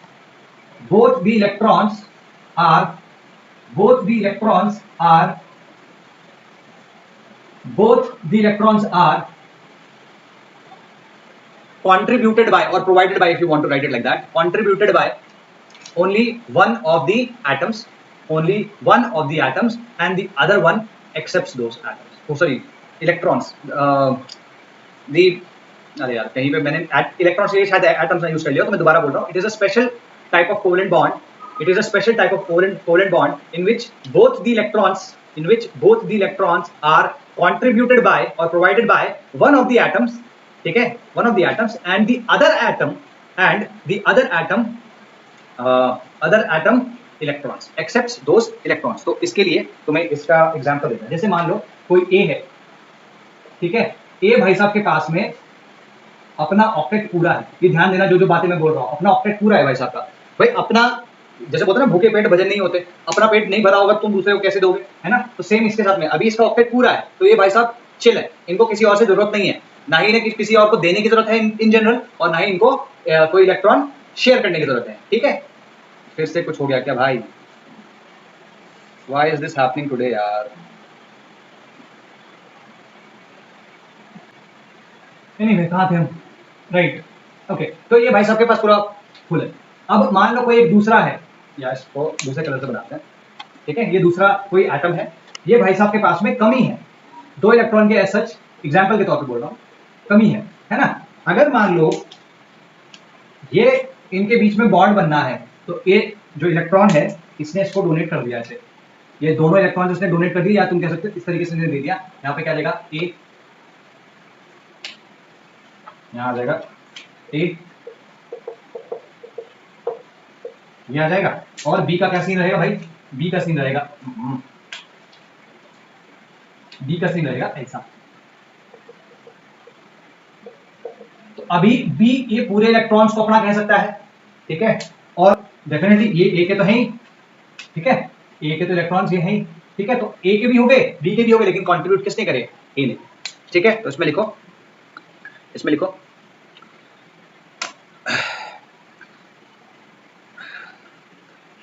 are contributed by, or provided by, if you want to write it like that, contributed by only one of the atoms, and the other one accepts those atoms. Electrons अरे यार कहीं पे मैंने electrons के लिए शायद atoms use कर लिया, तो मैं दोबारा बोल रहा हूँ. It is a special type of covalent bond. It is a special type of covalent bond in which both the electrons are contributed by or provided by one of the atoms, ठीक है, one of the atoms, and the other atom electrons accepts those electrons. तो इसके लिए तुम्हें इसका example देना है. जैसे मान लो कोई A है, ठीक है, A भाई साहब के पास में अपना ऑक्टेट पूरा है. ये ध्यान देना, जो बातें मैं बोल रहा हूँ, अपना ऑक्टेट पूरा है भाई साहब का. भाई अपना, जैसे बोलते हैं ना, भूखे पेट भजन नहीं होते. अपना पेट नहीं भरा होगा तुम दूसरे को कैसे दोगे, है ना. तो सेम इसके साथ में अभी इसका ऑक्टेट पूरा है, तो ये भाई साहब चिल है. इनको किसी और से जरूरत नहीं है, ना ही इन्हें किसी और को देने की जरूरत है इन जनरल, और ना ही इनको कोई इलेक्ट्रॉन शेयर करने की जरूरत है. ठीक है, फिर से कुछ हो गया क्या भाई? Why is this happening today यार? एनीवे, कहाँ थे हम? Right, okay. तो ये भाई साहब के पास पूरा फुल है. अब मान लो कोई एक दूसरा है, या इसको दूसरे कलर से बनाते हैं, ठीक है. ये दूसरा कोई एटम है, ये भाई साहब के पास में कमी है, 2 इलेक्ट्रॉन के. एज सच एग्जांपल के तौर पे बोल रहा हूँ, कमी है ना. अगर मान लो ये इनके बीच में बॉन्ड बनना है, तो ये जो इलेक्ट्रॉन है इसने इसको डोनेट कर दिया. ऐसे ये दोनों इलेक्ट्रॉन इसने डोनेट कर दिया, या तुम कह सकते हो इस तरीके से दे दिया. यहाँ पे क्या देगा? ए, यहाँ आ जाएगा ए, ये आ जाएगा. और बी का क्या सीन रहेगा भाई? बी का सीन रहेगा, बी का सीन रहेगा ऐसा. तो अभी बी ये पूरे इलेक्ट्रॉन्स को अपना कह सकता है, ठीक है. और डेफिनेटली ये ए के तो है ही, ठीक है, ए के तो इलेक्ट्रॉन्स ये हैं ही, ठीक है. तो ए के भी हो गए, बी के भी हो गए, लेकिन कंट्रीब्यूट किसने करे? ए ने. ठीक है, तो इसमें लिखो, इसमें लिखो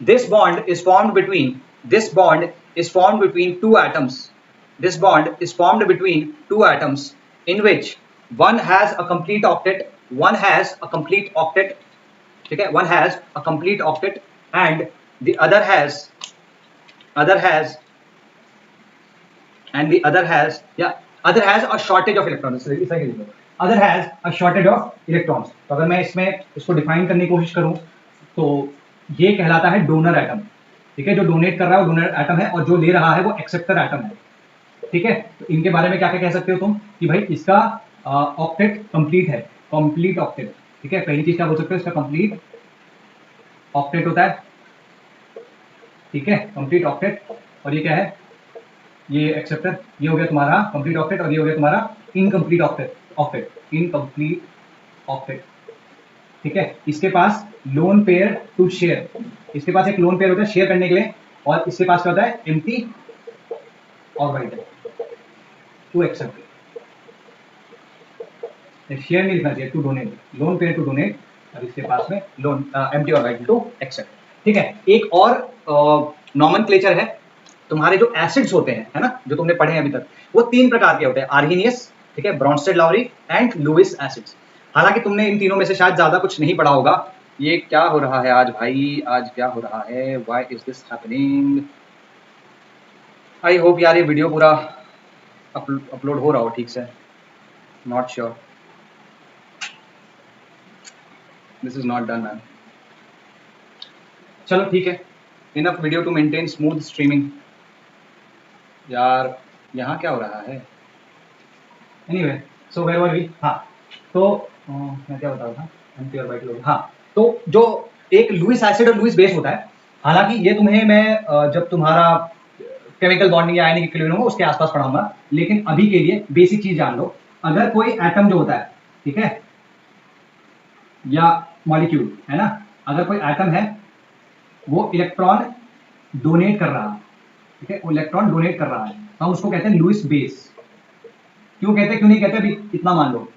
this bond is formed between two atoms. This bond is formed between two atoms in which one has a complete octet, ठीक है, one has a complete octet, and the other has a shortage of electrons. other has a shortage of electrons. तो अगर मैं इसमें इसको define करने की कोशिश करूं, तो ये कहलाता है डोनर एटम. ठीक है, जो डोनेट कर रहा है वो डोनर एटम है, और जो ले रहा है वो एक्सेप्टर एटम है. ठीक है, तो इनके बारे में क्या क्या कह सकते हो तुम कि भाई इसका ऑक्टेट कंप्लीट है, कंप्लीट ऑक्टेट. ठीक है, पहली चीज क्या बोल सकते हो, इसका कंप्लीट ऑक्टेट होता है. ठीक है, कंप्लीट ऑक्टेट. और ये क्या है? ये एक्सेप्टर. ये हो गया तुम्हारा कंप्लीट ऑक्टेट, और ये हो गया तुम्हारा इनकम्प्लीट ऑक्टेट. Incomplete octet. ठीक है, इसके पास लोन पेयर टू शेयर, इसके पास एक लोन पेयर होता है शेयर करने के लिए, और इसके पास क्या होता है? Empty orbital to accept. Share नहीं लिखना चाहिए, to donate. Lone pair to donate, और इसके पास में lone empty orbital to accept. ठीक है, एक और नॉमेनक्लेचर है. तुम्हारे जो एसिड्स होते हैं, है ना, जो तुमने पढ़े हैं अभी तक, वो 3 प्रकार के होते हैं. आर्हीनियस, ठीक है, Bronsted Lowry and Lewis acids. हालांकि तुमने इन तीनों में से शायद ज्यादा कुछ नहीं पढ़ा होगा. ये क्या हो रहा है आज भाई? आज क्या हो रहा है? Why is this happening? I hope यार ये वीडियो पूरा अपलोड हो रहा हो ठीक से. Not sure. This is not done man. चलो ठीक है, enough video to maintain smooth streaming. यार यहाँ क्या हो रहा है? Anyway, so where were we? हाँ, तो मैं क्या बता रहा था? Empty orbital. हाँ, तो जो एक लुईस एसिड और लुईस बेस होता है, हालांकि ये तुम्हें मैं जब तुम्हारा केमिकल बॉन्डिंग या आयनिक इक्विलिब्रियम होगा उसके आसपास पढ़ाऊंगा. लेकिन अभी के लिए बेसिक चीज जान लो. अगर कोई एटम जो होता है, ठीक है, या मॉलिक्यूल, है ना, अगर कोई एटम है वो इलेक्ट्रॉन डोनेट कर रहा है, ठीक है, वो इलेक्ट्रॉन डोनेट कर रहा है, तो हम उसको कहते हैं लुईस बेस. क्यों कहते हैं, क्यों नहीं कहते, अभी इतना मान लो.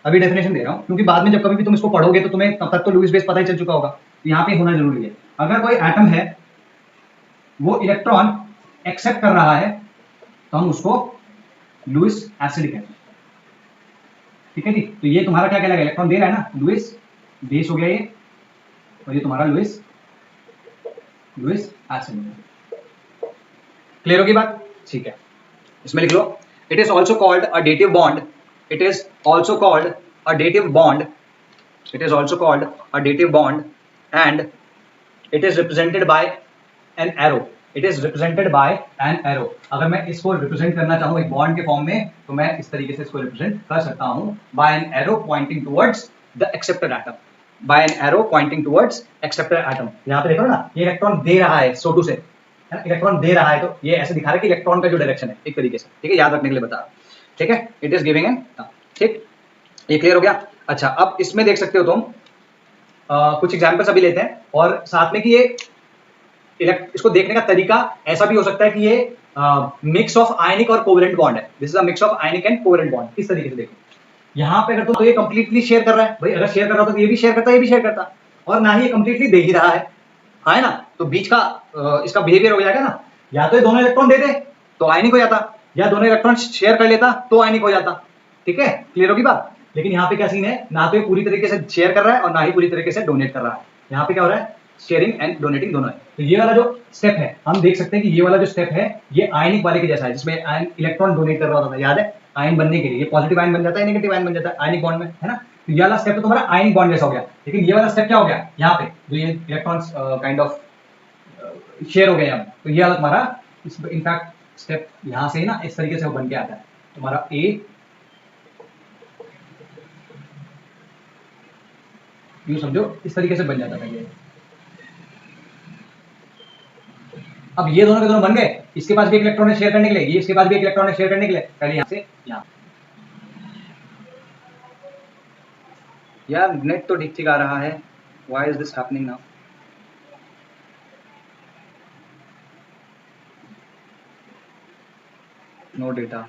अभी डेफिनेशन दे रहा हूँ, क्योंकि बाद में जब कभी भी तुम इसको पढ़ोगे तो तुम्हें तब तक तो लुईस बेस पता ही चल चुका होगा. यहाँ पे होना जरूरी है. अगर कोई एटम है वो इलेक्ट्रॉन एक्सेप्ट कर रहा है, तो हम उसको लुईस एसिड कहते हैं. ठीक है जी. तो ये तुम्हारा क्या कहलाएगा? इलेक्ट्रॉन दे रहा है ना, लुईस बेस हो गया ये, और ये तुम्हारा लुईस एसिड. क्लियर होगी बात? ठीक है, इसमें लिख लो It is also called a dative bond. It is also called a dative bond. It is also called a dative bond, and it is represented by an arrow. It is represented by an arrow. अगर मैं इसको represent करना चाहूँ एक bond के form में तो मैं इस तरीके से इसको रिप्रेजेंट कर सकता हूँ by an arrow pointing towards the acceptor atom. By an arrow pointing towards acceptor atom. यहाँ पे देखो ना, ये इलेक्ट्रॉन दे रहा है so to say, है ना, इलेक्ट्रॉन दे रहा है तो ये ऐसे दिखा रहा है कि इलेक्ट्रॉन का जो डायरेक्शन है एक तरीके से, ठीक है, याद रखने के लिए बता रहा हूँ, ठीक है, इट इज गिविंग एन, ठीक, ये क्लियर हो गया। अच्छा, अब इसमें देख सकते हो तुम कुछ एग्जांपल्स अभी लेते हैं और साथ में कि ये इसको देखने का तरीका ऐसा भी हो सकता है कि ये मिक्स ऑफ आयनिक और कोवेलेंट बॉन्ड है। This is a mix of ionic and covalent bond. इस तरीके से देखो, यहाँ पे अगर तो ये कंप्लीटली शेयर कर रहा है, भाई अगर शेयर कर रहा हो तो ये भी शेयर करता है, ये भी शेयर करता, और ना ही ये कंप्लीटली दे ही रहा है ना, तो बीच का इसका बिहेवियर हो जाएगा ना, या तो ये दोनों इलेक्ट्रॉन दे दे तो आयनिक हो जाता, या दोनों इलेक्ट्रॉन शेयर कर लेता तो आयनिक हो जाता, ठीक है, क्लियर होगी बात। लेकिन यहाँ पे क्या सीन है, ना तो ये पूरी तरीके से शेयर कर रहा है और ना ही पूरी तरीके से डोनेट कर रहा है। यहाँ पे क्या हो रहा है, शेयरिंग एंड डोनेटिंग दोनों है। तो ये वाला जो स्टेप है, हम देख सकते हैं कि ये वाला जो स्टेप है ये आयनिक वाले के जैसा है, जिसमें आयन इलेक्ट्रॉन डोनेट कर रहा होता है, याद है, आयन बनने के लिए ये पॉजिटिव आयन बन जाता है, नेगेटिव आयन बन जाता है आयनिक बॉन्ड में, है ना। तो ये वाला स्टेप तो तुम्हारा आयनिक बॉन्ड जैसा हो गया। लेकिन ये वाला स्टेप क्या हो गया, यहाँ पे जो ये इलेक्ट्रॉन्स काइंड ऑफ शेयर हो गए यहाँ, तो ये वाला तुम्हारा इनफैक्ट स्टेप यहाँ से ना इस तरीके से वो बन के आता है तुम्हारा ए, यूं समझो इस तरीके से बन जाता था ये। अब ये दोनों के दोनों बन गए, इसके पास भी एक इलेक्ट्रॉन है शेयर करने के लिए, ये इसके पास भी एक इलेक्ट्रॉन है शेयर करने के लिए, पहले यहाँ से यहाँ। यार नेट तो ठीक ठीक आ रहा है, why is this happening now? No data.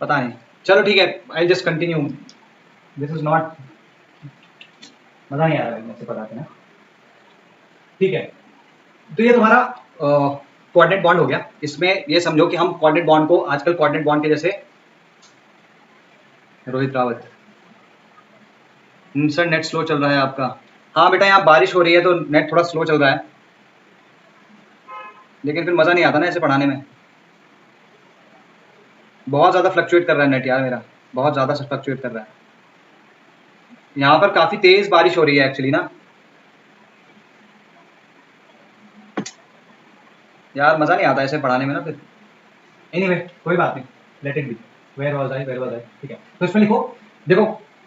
पता नहीं, चलो ठीक है, I just continue, this is not, मजा नहीं आ रहा है मुझसे पता है ना, ठीक है। तो ये तुम्हारा कोऑर्डिनेट बॉन्ड हो गया। इसमें ये समझो कि हम कोऑर्डिनेट बॉन्ड को आजकल कोऑर्डिनेट बॉन्ड के जैसे, Rohit Rawat sir net slow चल रहा है आपका। हाँ बेटा, यहाँ बारिश हो रही है तो नेट थोड़ा स्लो चल रहा है, लेकिन फिर मजा नहीं आता ना ऐसे पढ़ाने में, बहुत ज़्यादा फ्लक्चुएट कर रहा है नेट यार मेरा, बहुत ज़्यादा फ्लक्चुएट कर रहा है। यहाँ पर काफ़ी तेज़ बारिश हो रही है एक्चुअली ना यार, मज़ा नहीं आता ऐसे पढ़ाने में ना फिर। एनीवे कोई बात नहीं, let it be, where was I, ठीक है। तो इसमें लिखो, देखो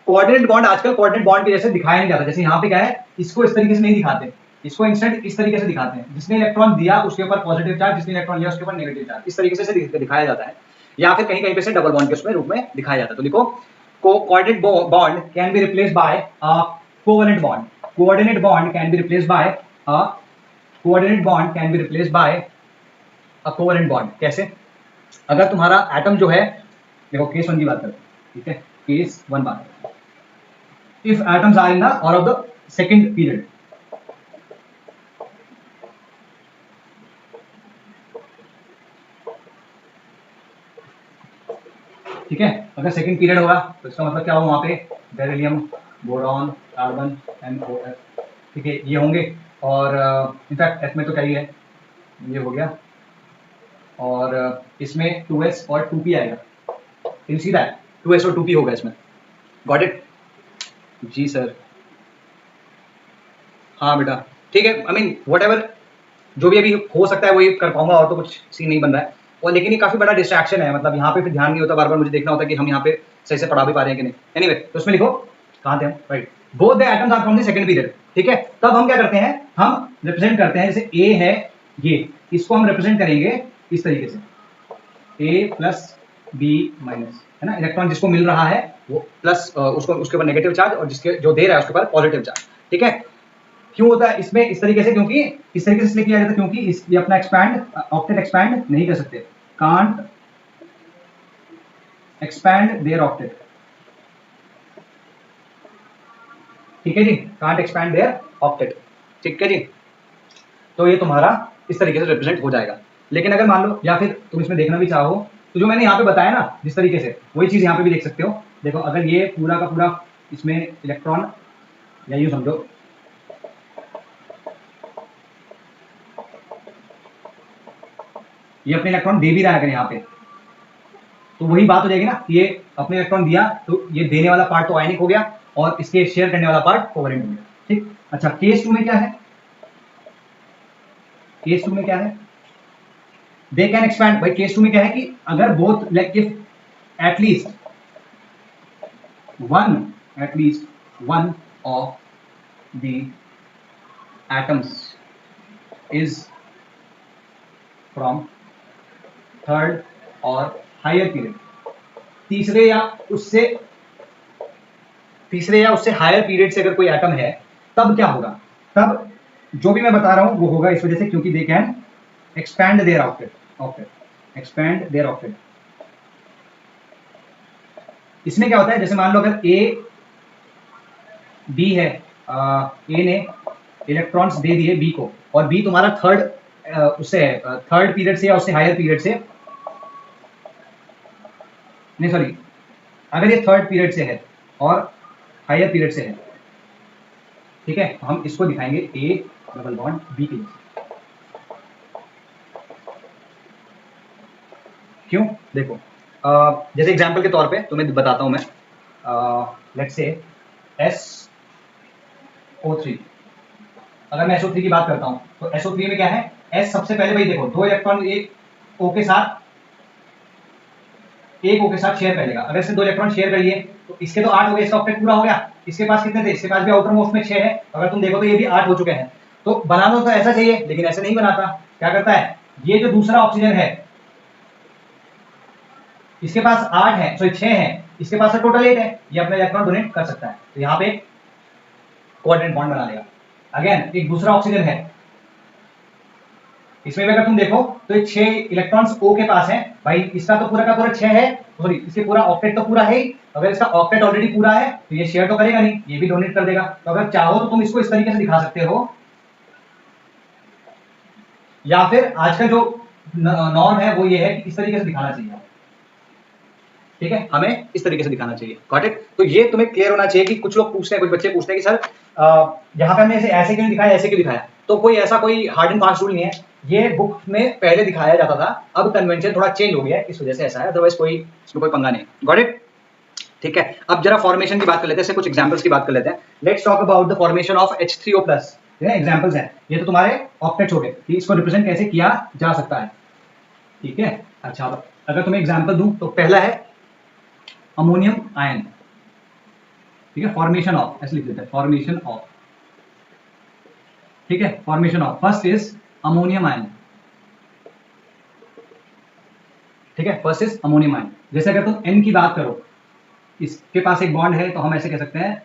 कोऑर्डिनेट बॉन्ड आजकल कोऑर्डिनेट बॉन्ड के जैसे दिखाया नहीं जाता। जैसे यहाँ पे क्या है, इसको इस तरीके से नहीं दिखाते, इसको इंस्टेंट इस तरीके से दिखाते हैं, जिसने इलेक्ट्रॉन दिया उसके ऊपर पॉजिटिव चार्ज, जिसने इलेक्ट्रॉन लिया उसके ऊपर नेगेटिव चार्ज, इस तरीके से दिखाया जाता है, या फिर कहीं कहीं पे से डबल बॉन्ड के उसमें रूप में दिखाया जाता है। तो लिखो, coordinate bond can be replaced by a covalent bond, coordinate bond can be replaced by a coordinate bond can be replaced by a covalent bond. कैसे? अगर तुम्हारा एटम जो है, देखो केस 1 की बात करते हैं, ठीक है, केस 1 बात, if atoms are in the order of the second period, ठीक है, अगर सेकंड पीरियड होगा तो इसका मतलब क्या होगा, वहां पे बेरिलियम, बोरॉन, कार्बन, NOS, ठीक है, ये होंगे। और इनफैक्ट एस में तो क्या ही है, ये हो गया, और इसमें 2s और 2p आएगा, यू सी दैट 2s और 2p होगा इसमें, गॉट इट? जी सर, हाँ बेटा, ठीक है, आई मीन व्हाटएवर जो भी अभी हो सकता है वही कर पाऊंगा, और तो कुछ सीन नहीं बन रहा है। और लेकिन ये काफी बड़ा डिस्ट्रैक्शन है, मतलब यहाँ पे फिर ध्यान नहीं होता, बार बार मुझे देखना होता है कि हम यहाँ पे सही से पढ़ा भी पा रहे हैं कि नहीं। एनीवे, तो उसमें लिखो, कहाँ थे हम, right, both the atoms are from the second period, ठीक है। तब हम क्या करते हैं, हम रिप्रेजेंट करते हैं, जैसे ए है ये, इसको हम रिप्रेजेंट करेंगे इस तरीके से, A प्लस B माइनस, है ना, इलेक्ट्रॉन जिसको मिल रहा है वो प्लस, उसको उसके ऊपर नेगेटिव चार्ज, और जिसके जो दे रहा है उसके ऊपर पॉजिटिव चार्ज, ठीक है। क्यों होता है इसमें इस तरीके से, क्योंकि इस तरीके से इसलिए किया जाता है क्योंकि ये अपना एक्सपैंड, ऑक्टेट एक्सपैंड नहीं कर सकते, कांट एक्सपैंड देयर ऑक्टेट, ठीक है जी, कांट एक्सपैंड देयर ऑक्टेट, ठीक है जी। तो ये तुम्हारा इस तरीके से रिप्रेजेंट हो जाएगा। लेकिन अगर मान लो, या फिर तुम इसमें देखना भी चाहो, तो जो मैंने यहाँ पे बताया ना जिस तरीके से, वही चीज यहाँ पे भी देख सकते हो। देखो, अगर ये पूरा का पूरा इसमें इलेक्ट्रॉन या यूं समझो ये अपने इलेक्ट्रॉन दे भी रहा है अगर यहाँ पे, तो वही बात हो जाएगी ना, ये अपने इलेक्ट्रॉन दिया तो ये देने वाला पार्ट तो आयनिक हो गया और इसके शेयर करने वाला पार्ट कोवेलेंट हो गया। ठीक, अच्छा केस 2 में क्या है? केस 2 में क्या है? They can expand. भाई केस 2 में क्या है कि अगर both like if at least one of the atoms is from third और हायर पीरियड, तीसरे या उससे हायर पीरियड से अगर कोई एटम है, तब क्या होगा? तब जो भी मैं बता रहा हूं वो होगा इस वजह से क्योंकि they can expand there octet expand there octet. इसमें क्या होता है, जैसे मान लो अगर ए बी है, ए ने इलेक्ट्रॉन्स दे दिए बी को और बी तुम्हारा थर्ड पीरियड से या उससे हायर पीरियड से, नहीं सॉरी, अगर ये थर्ड पीरियड से है और हायर पीरियड से है, ठीक है, तो हम इसको दिखाएंगे ए डबल बॉन्ड बी के लिए। क्यों? देखो जैसे एग्जांपल के तौर पे तुम्हें बताता हूं मैं, लेट्स से SO3, अगर मैं SO3 की बात करता हूं तो SO3 में क्या है, S सबसे पहले भाई देखो दो इलेक्ट्रॉन एक O के साथ शेयर कर लेगा। अगर इससे दो इलेक्ट्रॉन शेयर कर लिए तो इसके तो 8 हो गए, इसका ऑक्टेट पूरा हो गया। इसके पास कितने थे? इसके पास भी आउटर मोस्ट में 6 है, अगर तुम देखो तो ये भी 8 हो चुके हैं। तो बनाना तो ऐसा चाहिए, लेकिन ऐसे नहीं बनाता। क्या करता है, ये जो दूसरा ऑक्सीजन है इसके पास 8 है, सॉरी 6 है, इसके पास टोटल 8 है, ये अपना इलेक्ट्रॉन डोनेट कर सकता है, तो यहाँ पे कोऑर्डिनेट बॉन्ड बना लेगा। अगेन एक दूसरा ऑक्सीजन है, इसमें भी अगर तुम देखो तो ये 6 इलेक्ट्रॉन्स O के पास है, भाई इसका तो पूरा का पूरा 6 है, सॉरी इसके पूरा ऑक्टेट तो पूरा है ही, अगर इसका ऑक्टेट ऑलरेडी पूरा है तो ये शेयर तो करेगा नहीं, ये भी डोनेट कर देगा। तो अगर चाहो तो तुम इसको इस तरीके से दिखा सकते हो, या फिर आज का जो नॉर्म है वो ये है कि इस तरीके से दिखाना चाहिए। ठीक है, हमें इस तरीके से दिखाना चाहिए। Got it? तो ये तुम्हें क्लियर होना चाहिए कि कुछ लोग पूछते हैं, कुछ बच्चे पूछते हैं कि सर यहाँ पे हमने ऐसे क्यों दिखाया, ऐसे क्यों दिखाया? तो कोई ऐसा कोई हार्ड एंड फास्ट रूल नहीं है, ये बुक में पहले दिखाया जाता था, अब कन्वेंशन थोड़ा चेंज हो गया है, इस वजह से ऐसा है, अदरवाइज इसमें कोई पंगा नहीं। Got it? ठीक है, अब जरा फॉर्मेशन की बात कर लेते हैं, कुछ एग्जांपल्स की बात कर लेते हैं। Let's talk about the formation of H3O+। Examples हैं, ये तो तुम्हारे ऑक्टेट हो गए कि इसको रिप्रेजेंट कैसे किया जा सकता है। ठीक है, अच्छा अगर तुम्हें एग्जांपल दूं तो पहला है अमोनियम आयन। ठीक है, फॉर्मेशन ऑफ ऐसे लिख देते हैं, फॉर्मेशन ऑफ। ठीक है, formation of first is ammonium ion. ठीक है, फर्स्ट इज अमोनियम आयन। जैसे अगर तुम N की बात करो, इसके पास एक बॉन्ड है, तो हम ऐसे कह सकते हैं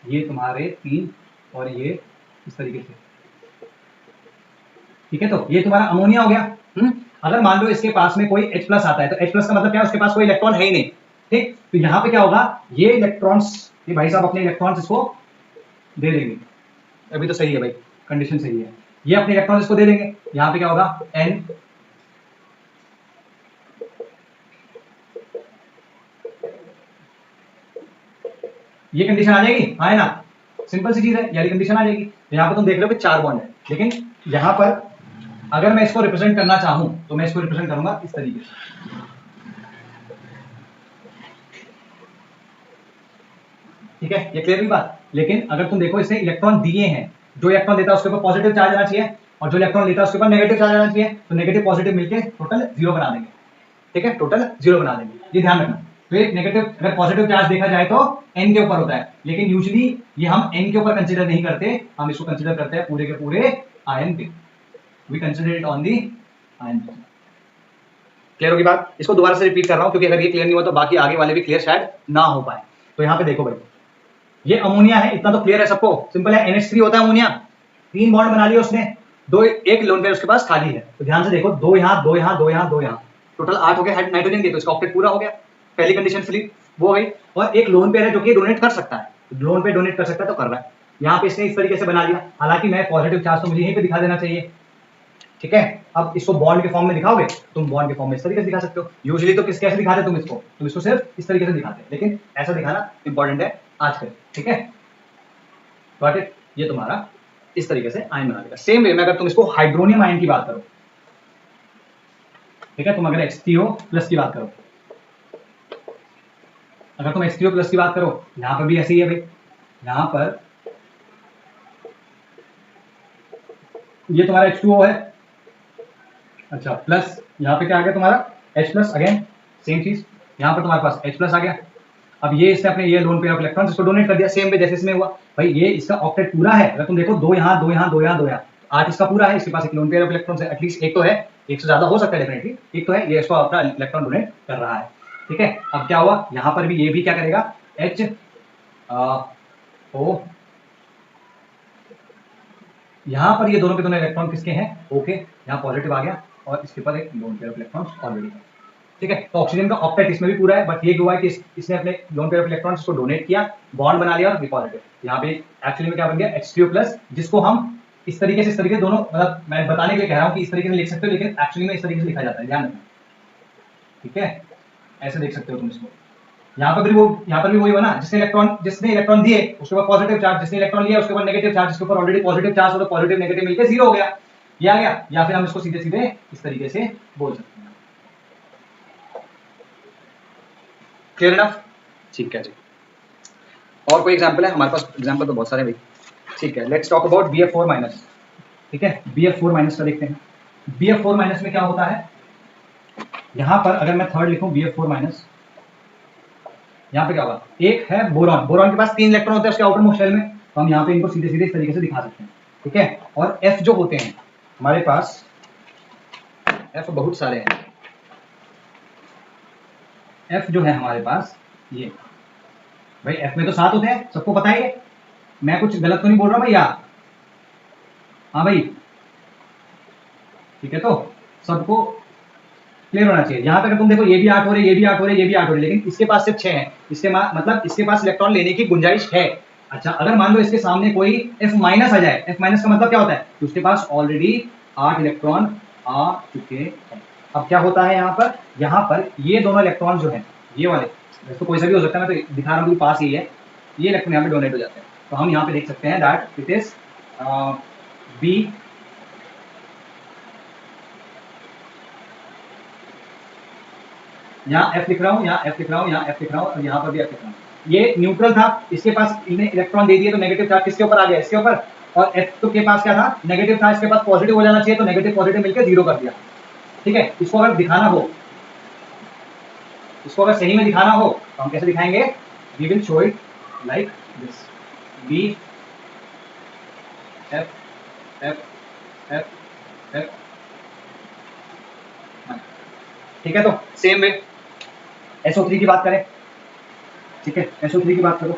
ये तुम्हारे 3 और ये इस तरीके से। ठीक है, तो ये तुम्हारा अमोनिया हो गया। अगर मान लो इसके पास में कोई H+ आता है, तो H+ का मतलब क्या है, उसके पास कोई इलेक्ट्रॉन है ही नहीं। ठीक, तो यहाँ पे क्या होगा, ये इलेक्ट्रॉन्स, ये भाई साहब अपने इलेक्ट्रॉन्स इसको दे देंगे। अभी तो सही है भाई, कंडीशन सही है, ये अपने इलेक्ट्रॉन्स इसको दे देंगे। यहाँ पे क्या होगा, N ये कंडीशन आ जाएगी, हाँ है ना, सिंपल सी चीज है, यानी कंडीशन आ जाएगी। तो यहाँ पे तुम देख रहे हो कि 4 बॉन्ड है, लेकिन यहाँ पर अगर मैं इसको रिप्रेजेंट करना चाहूं तो मैं इसको रिप्रेजेंट करूंगा इस तरीके से। ठीक है, ये क्लियर हुई बात। लेकिन अगर तुम देखो इसने इलेक्ट्रॉन दिए हैं, जो इलेक्ट्रॉन देता है उसके ऊपर पॉजिटिव चार्ज आना चाहिए, और जो इलेक्ट्रॉन लेता है उसके ऊपर नेगेटिव चार्ज आना चाहिए, तो नेगेटिव पॉजिटिव मिलकर टोटल 0 बना देंगे। ठीक है, टोटल 0 बना देंगे, ये ध्यान रखना। तो एक नेगेटिव, अगर पॉजिटिव चार्ज देखा जाए तो N के ऊपर होता है, लेकिन यूजुअली ये हम N के ऊपर कंसीडर नहीं करते, हम इसको कंसीडर करते हैं पूरे के पूरे आयन पे। We consider it on the ion. Clear होगी बात? इसको दोबारा से रिपीट कर रहा हूं क्योंकि अगर ये क्लियर नहीं हुआ तो बाकी आगे वाले भी क्लियर शायद ना हो पाए। तो यहाँ पे देखो भाई, ये अमोनिया है, इतना तो क्लियर है सबको, सिंपल है, NH3 होता है अमोनिया। 3 बॉन्ड बना लिए उसने, दो एक लोन पेयर उसके पास खाली है, तो ध्यान से देखो 2 यहाँ 2 यहाँ 2 यहाँ 2 यहाँ, टोटल 8 हो गए नाइट्रोजन के, तो इसका ऑक्टेट पूरा हो गया, पहली कंडीशन फिल वो हो गई। और एक लोन पेयर है जो कि डोनेट कर सकता है, लोन पे डोनेट कर सकता है तो कर रहा है। यहाँ पे इसने इस तरीके से बना लिया, हालांकि मैं पॉजिटिव चार्ज तो मुझे यहीं पे दिखा देना चाहिए। ठीक है, अब इसको बॉन्ड के फॉर्म में दिखाओगे, तुम बॉन्ड के फॉर्म में इस तरीके से दिखा सकते हो। यूजुअली तो कैसे दिखाते तुम इसको सिर्फ इस तरीके से दिखाते, लेकिन ऐसा दिखाना इंपॉर्टेंट है आज करें, ठीक है, गॉट इट। ये तुम्हारा इस तरीके से आयन बना देगा। सेम वे में अगर तुम इसको हाइड्रोनियम आयन की बात करो, ठीक है, तुम अगर H3O प्लस की बात करो, अगर तुम H3O प्लस की बात करो, यहां पर भी ऐसे ही है भाई, यहां पर ये तुम्हारा H2O है, अच्छा, प्लस यहाँ पे क्या आ गया तुम्हारा H प्लस, अगेन सेम चीज, यहाँ पर तुम्हारे पास H प्लस आ गया। अब ये इसने अपने ये लोन पेयर ऑफ इलेक्ट्रॉन्स इसको डोनेट कर दिया, सेम वे जैसे इसमें हुआ भाई। ये इसका ऑक्टेट पूरा है, अगर तुम देखो 2 यहाँ 2 यहाँ 2 यहाँ 2 यहाँ, 8 इसका पूरा है, इसके पास एक लोन पेयर ऑफ इलेक्ट्रॉन्स है, एटलीस्ट एक तो है, एक से ज्यादा हो सकता है डेफिनेटली, एक तो है, ये इसको अपना इलेक्ट्रॉन डोनेट कर रहा है, ठीक है। अब क्या हुआ, यहाँ पर भी ये भी क्या करेगा, H O, यहाँ पर ये दोनों के दोनों इलेक्ट्रॉन किसके हैं, ओके, यहाँ पॉजिटिव आ गया और इसके ऊपर एक lone pair of electrons already है, ठीक है। तो ऑक्सीजन का ऑक्टेट इसमें भी पूरा है, बट ये हुआ है कि इसने अपने लोन पेयर ऑफ इलेक्ट्रॉन्स को डोनेट किया, बॉन्ड बना लिया और पॉजिटिव, यहाँ पे एक्चुअली में क्या बन गया H3O प्लस, जिसको हम इस तरीके से दोनों, मतलब मैं बताने के लिए कह रहा हूँ कि इस तरीके से लिख सकते हो, लेकिन एक्चुअली में इस तरीके से लिखा जाता है, ध्यान रखना, ठीक है, ऐसे देख सकते हो तुम इसको। यहाँ पर भी वही हुआ ना, जिसने इलेक्ट्रॉन दिए उसके ऊपर पॉजिटिव चार्ज, जिसने इलेक्ट्रॉन लिया उसके ऊपर नेगेटिव चार्ज, जिसके ऊपर ऑलरेडी पॉजिटिव चार्ज हो तो पॉजिटिव नेगेटिव मिलकर 0 हो गया, ये आ गया। या फिर हम इसको सीधे सीधे इस तरीके से बोल सकते हैं, क्लियर इनफ, ठीक है जी। और कोई एग्जांपल है, हमारे पास एग्जांपल तो बहुत सारे भाई, ठीक है। Let's talk about BF4 minus, ठीक है, BF4 माइनस का देखते हैं। BF4 माइनस में क्या होता है, यहां पर अगर मैं थर्ड लिखूं BF4 माइनस, यहाँ पे क्या होगा, एक है बोरॉन, बोरॉन के पास 3 इलेक्ट्रॉन होते हैं उसके आउटर मोस्ट शेल में, तो हम यहाँ पे इनको सीधे सीधे इस तरीके से दिखा सकते हैं, ठीक है। और F जो होते हैं हमारे पास, F बहुत सारे हैं, F जो है हमारे पास ये भाई, F में तो 7 होते हैं, सबको पता है, मैं कुछ गलत तो नहीं बोल रहा हूँ भैया, हाँ भाई, ठीक है, तो सबको क्लियर होना चाहिए। यहाँ पे अगर तुम देखो ये भी 8 हो रहे, ये भी 8 हो रहे, ये भी 8 हो रहे, लेकिन इसके पास सिर्फ 6 है, इसके मतलब इसके पास इलेक्ट्रॉन लेने की गुंजाइश है। अच्छा, अगर मान लो इसके सामने कोई F माइनस आ जाए, F माइनस का मतलब क्या होता है कि उसके पास ऑलरेडी 8 इलेक्ट्रॉन आ चुके हैं। अब क्या होता है यहाँ पर ये दोनों इलेक्ट्रॉन जो है, ये वाले, तो कोई सा भी हो सकता है, मैं तो दिखा रहा हूँ पास ही है, ये इलेक्ट्रॉन यहाँ पे डोनेट हो जाते हैं, तो हम यहाँ पे देख सकते हैं दैट इट इज B, यहाँ F लिख रहा हूँ, यहाँ F लिख रहा हूँ, यहाँ F लिख रहा हूँ, और यहाँ पर भी F लिख रहा हूँ। ये न्यूट्रल था, इसके पास इलेक्ट्रॉन दे दिए तो नेगेटिव चार्ज किसके ऊपर आ गया, इसके ऊपर, और F तो के पास क्या था, नेगेटिव था, इसके पास पॉजिटिव हो जाना चाहिए, तो नेगेटिव पॉजिटिव मिलकर 0 कर दिया, ठीक है। इसको अगर दिखाना हो, इसको अगर सही में दिखाना हो तो हम कैसे दिखाएंगे, we will show it like this, B F F F F, ठीक है। तो सेम वे SO3 की बात करें, ठीक है, SO3 की बात करो,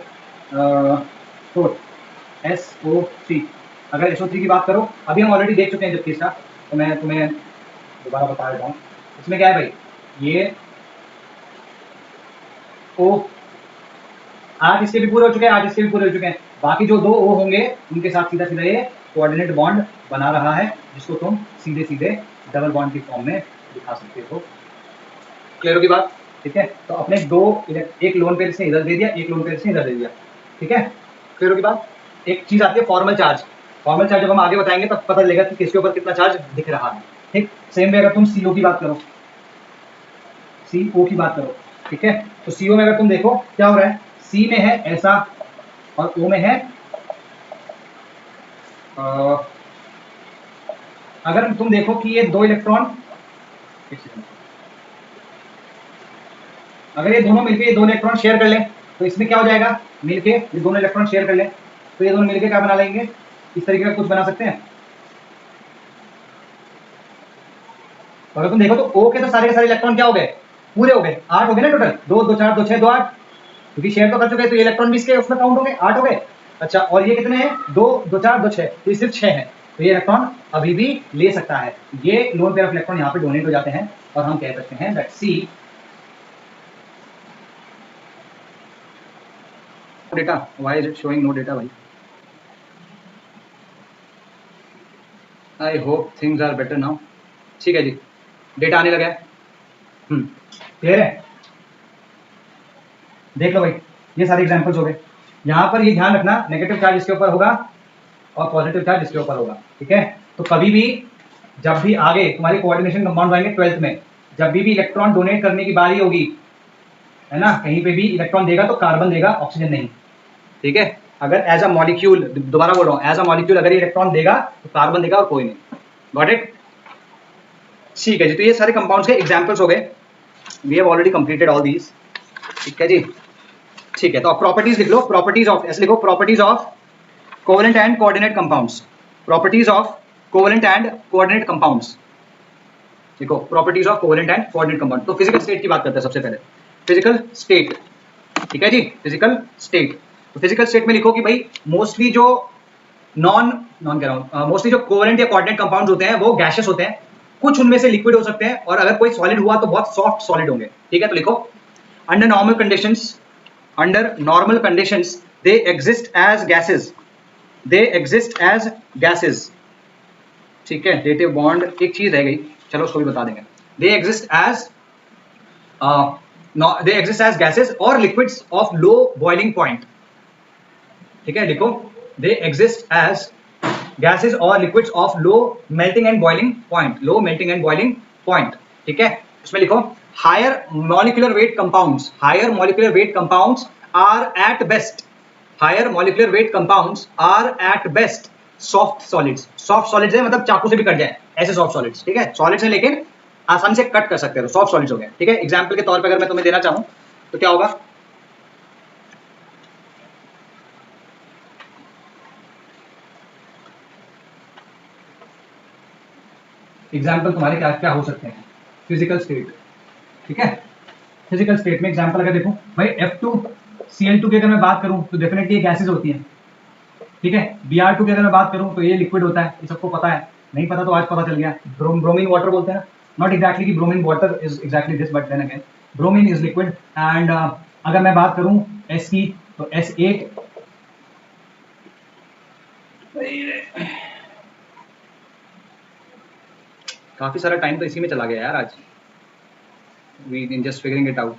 तो SO3, अगर SO3 की बात करो, अभी हम ऑलरेडी देख चुके हैं जब तीसरा, तो मैं तुम्हें दोबारा बता देता हूँ। इसमें क्या है भाई, ये O 8 इसके भी पूरे हो चुके हैं, 8 इसके भी पूरे हो चुके हैं, बाकी जो 2 O होंगे उनके साथ सीधा सीधा ये कोऑर्डिनेट बॉन्ड बना रहा है, जिसको तुम सीधे सीधे डबल बॉन्ड की फॉर्म में दिखा सकते हो, क्लियर होगी बात, ठीक है। तो अपने एक लोन पेयर से इधर दे दिया, एक लोन पेयर से इधर दे दिया, ठीक है, क्लियर होगी बात। एक चीज आती है फॉर्मल चार्ज, फॉर्मल चार्ज जब हम आगे बताएंगे तब पता चलेगा कि किसके ऊपर कितना चार्ज दिख रहा है, ठीक। सेम वे अगर तुम CO की बात करो, CO की बात करो, ठीक है, तो CO में अगर तुम देखो क्या हो रहा है, C में है ऐसा और O में है अगर तुम देखो कि ये 2 इलेक्ट्रॉन, अगर ये दोनों मिलके ये 2 इलेक्ट्रॉन शेयर कर लें तो इसमें क्या हो जाएगा, मिलके ये दोनों इलेक्ट्रॉन शेयर कर लें तो ये दोनों मिलके क्या बना लेंगे, इस तरीके का कुछ बना सकते हैं। तो अगर तुम देखो तो O के तो सारे के सारे इलेक्ट्रॉन क्या हो गए, पूरे हो गए, 8 हो गए ना टोटल, 2 2 4 2 6 2 8, क्योंकि शेयर तो कर चुके हैं तो ये इलेक्ट्रॉन भी इसके उसमें काउंट हो गए, 8 हो गए। अच्छा, और ये कितने हैं, 2 2 4 2 6, तो ये सिर्फ 6 है, तो ये इलेक्ट्रॉन अभी भी ले सकता है, ये लोन पेयर ऑफ इलेक्ट्रॉन यहाँ पे डोनेट हो जाते हैं, और हम कह सकते हैं that C data, why is it showing no data भाई, I hope things are better now, ठीक है जी, डेटा आने लगा है, क्लियर है, देख लो भाई, ये सारे एग्जांपल्स हो गए, यहाँ पर ये ध्यान रखना, नेगेटिव चार्ज इसके ऊपर होगा और पॉजिटिव चार्ज इसके ऊपर होगा, ठीक है। तो कभी भी जब भी आगे तुम्हारी कोऑर्डिनेशन कंपाउंड आएंगे 12th में, जब भी इलेक्ट्रॉन डोनेट करने की बारी होगी, है ना, कहीं पे भी इलेक्ट्रॉन देगा तो कार्बन देगा, ऑक्सीजन नहीं, ठीक है। अगर एज अ मॉलिक्यूल, दोबारा बोल रहा हूँ, एज अ मॉलिक्यूल अगर इलेक्ट्रॉन देगा तो कार्बन देगा और कोई नहीं। Got it? ठीक है जी। तो ये सारे कंपाउंड्स के एग्जांपल्स हो गए। We have already completed all these, ठीक है जी। ठीक है, तो अब प्रॉपर्टीज लिख लो। प्रॉपर्टीज ऑफ, ऐसे लिखो, properties of covalent and coordinate compounds. Properties of covalent and coordinate compounds. देखो, properties of covalent and coordinate compound. तो फिजिकल स्टेट की बात करते हैं सबसे पहले। फिजिकल स्टेट, ठीक है जी। फिजिकल स्टेट, तो फिजिकल स्टेट में लिखो कि भाई मोस्टली जो नॉन नॉन कह रहा हूँ, मोस्टली जो कोवेलेंट या कोऑर्डिनेट कंपाउंड्स होते हैं वो गैसेस होते हैं, कुछ उनमें से लिक्विड हो सकते हैं, और अगर कोई सॉलिड हुआ तो बहुत सॉफ्ट सॉलिड होंगे, ठीक है। तो लिखो, under normal conditions, under normal conditions they exist as gases, they exist as gases, ठीक है। डेटिव बॉन्ड एक चीज रह गई, चलो उसको भी बता देंगे। They exist as they exist as gases और liquids of low boiling point, ठीक है। लिखो, दे एग्जिस्ट एज गैसेस और liquids of low melting and boiling point, low melting and boiling point, ठीक है। इसमें लिखो, higher molecular weight compounds, higher molecular weight compounds are at best, higher molecular weight compounds are at best soft solids. Soft solids है मतलब चाकू से भी cut जाए ऐसे सॉफ्ट सॉलिड्स, ठीक है। सॉलिड्स है लेकिन आसानी से कट कर सकते हैं, तो सॉफ्ट सॉलिड्स हो गए, ठीक है। एग्जाम्पल के तौर पर अगर मैं तुम्हें देना चाहूं तो क्या होगा, एग्जाम्पल तुम्हारे क्या क्या हो सकते हैं। फिजिकल स्टेट, ठीक है। फिजिकल स्टेट में एग्जाम्पल अगर देखूं भाई, F2Cl2 की अगर मैं बात करूं तो डेफिनेटली ये गैसेज होती हैं, ठीक है। Br2 की अगर मैं बात करूं तो ये लिक्विड होता है, ये सबको पता है, नहीं पता तो आज पता चल गया। ब्रोमीन वाटर बोलते हैं, नॉट एग्जैक्टली कि bromine water is exactly this, but then again bromine is liquid. And अगर मैं बात करूं S की तो S8, काफी सारा टाइम तो इसी में चला गया यार आज, we just figuring it out.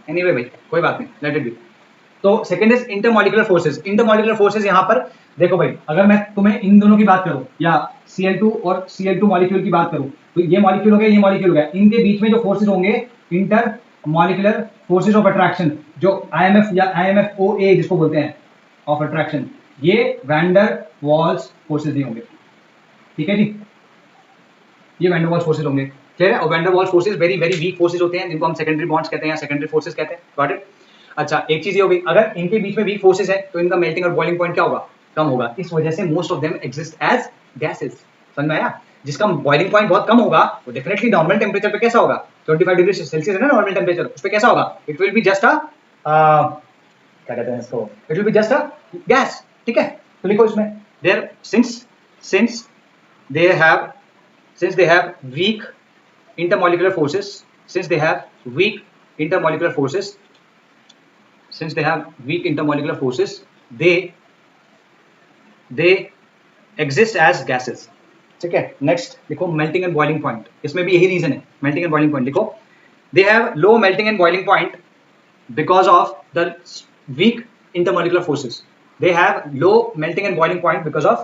Anyway भाई कोई बात नहीं, लेट इट बी। तो second is intermolecular forces. Intermolecular forces यहाँ पर देखो भाई, अगर मैं तुम्हें इन दोनों की बात करूं या Cl2 और Cl2 मॉलिक्यूल की बात करूं, तो ये मॉलिक्यूल हो गया, ये मॉलिक्यूल हो गया, इनके बीच में जो फोर्सेस होंगे inter molecular forces of attraction, जो IMF या IMFOA जिसको बोलते हैं ऑफ अट्रैक्शन, ये वैंडर वॉल्स फोर्सेस ही होंगे, ठीक है जी। ये वैंडर वॉल्स फोर्सेस होंगे, क्लियर है। और wander walls forces very very weak forces होते हैं, जिनको हम सेकेंडरी बॉन्ड्स कहते हैं या सेकेंडरी फोर्सेस कहते हैं, गॉट इट। अच्छा, एक चीज ये हो गई, अगर इनके बीच में वीक फोर्सेस है तो इनका मेल्टिंग और बॉइलिंग पॉइंट क्या होगा, कम होगा। इस वजह से most of them exist as gases, समझ में आया। जिसका बॉइलिंग पॉइंट बहुत कम होगा वो डेफिनेटली नॉर्मल टेम्परेचर पे कैसा होगा, 25 डिग्री सेल्सियस है ना नॉर्मल टेम्परेचर, उस पे कैसा होगा, it will be just a क्या कहते हैं इसको, it will be just a gas, ठीक है। तो लिखो इसमें, there since they have since they have weak intermolecular forces, since they have weak intermolecular forces, since they have weak intermolecular forces, they exist as gases, ठीक है। Next लिखो, melting and boiling point, इसमें भी यही reason है, melting and boiling point लिखो, they have low melting and boiling point because of the weak intermolecular forces, they have low melting and boiling point because of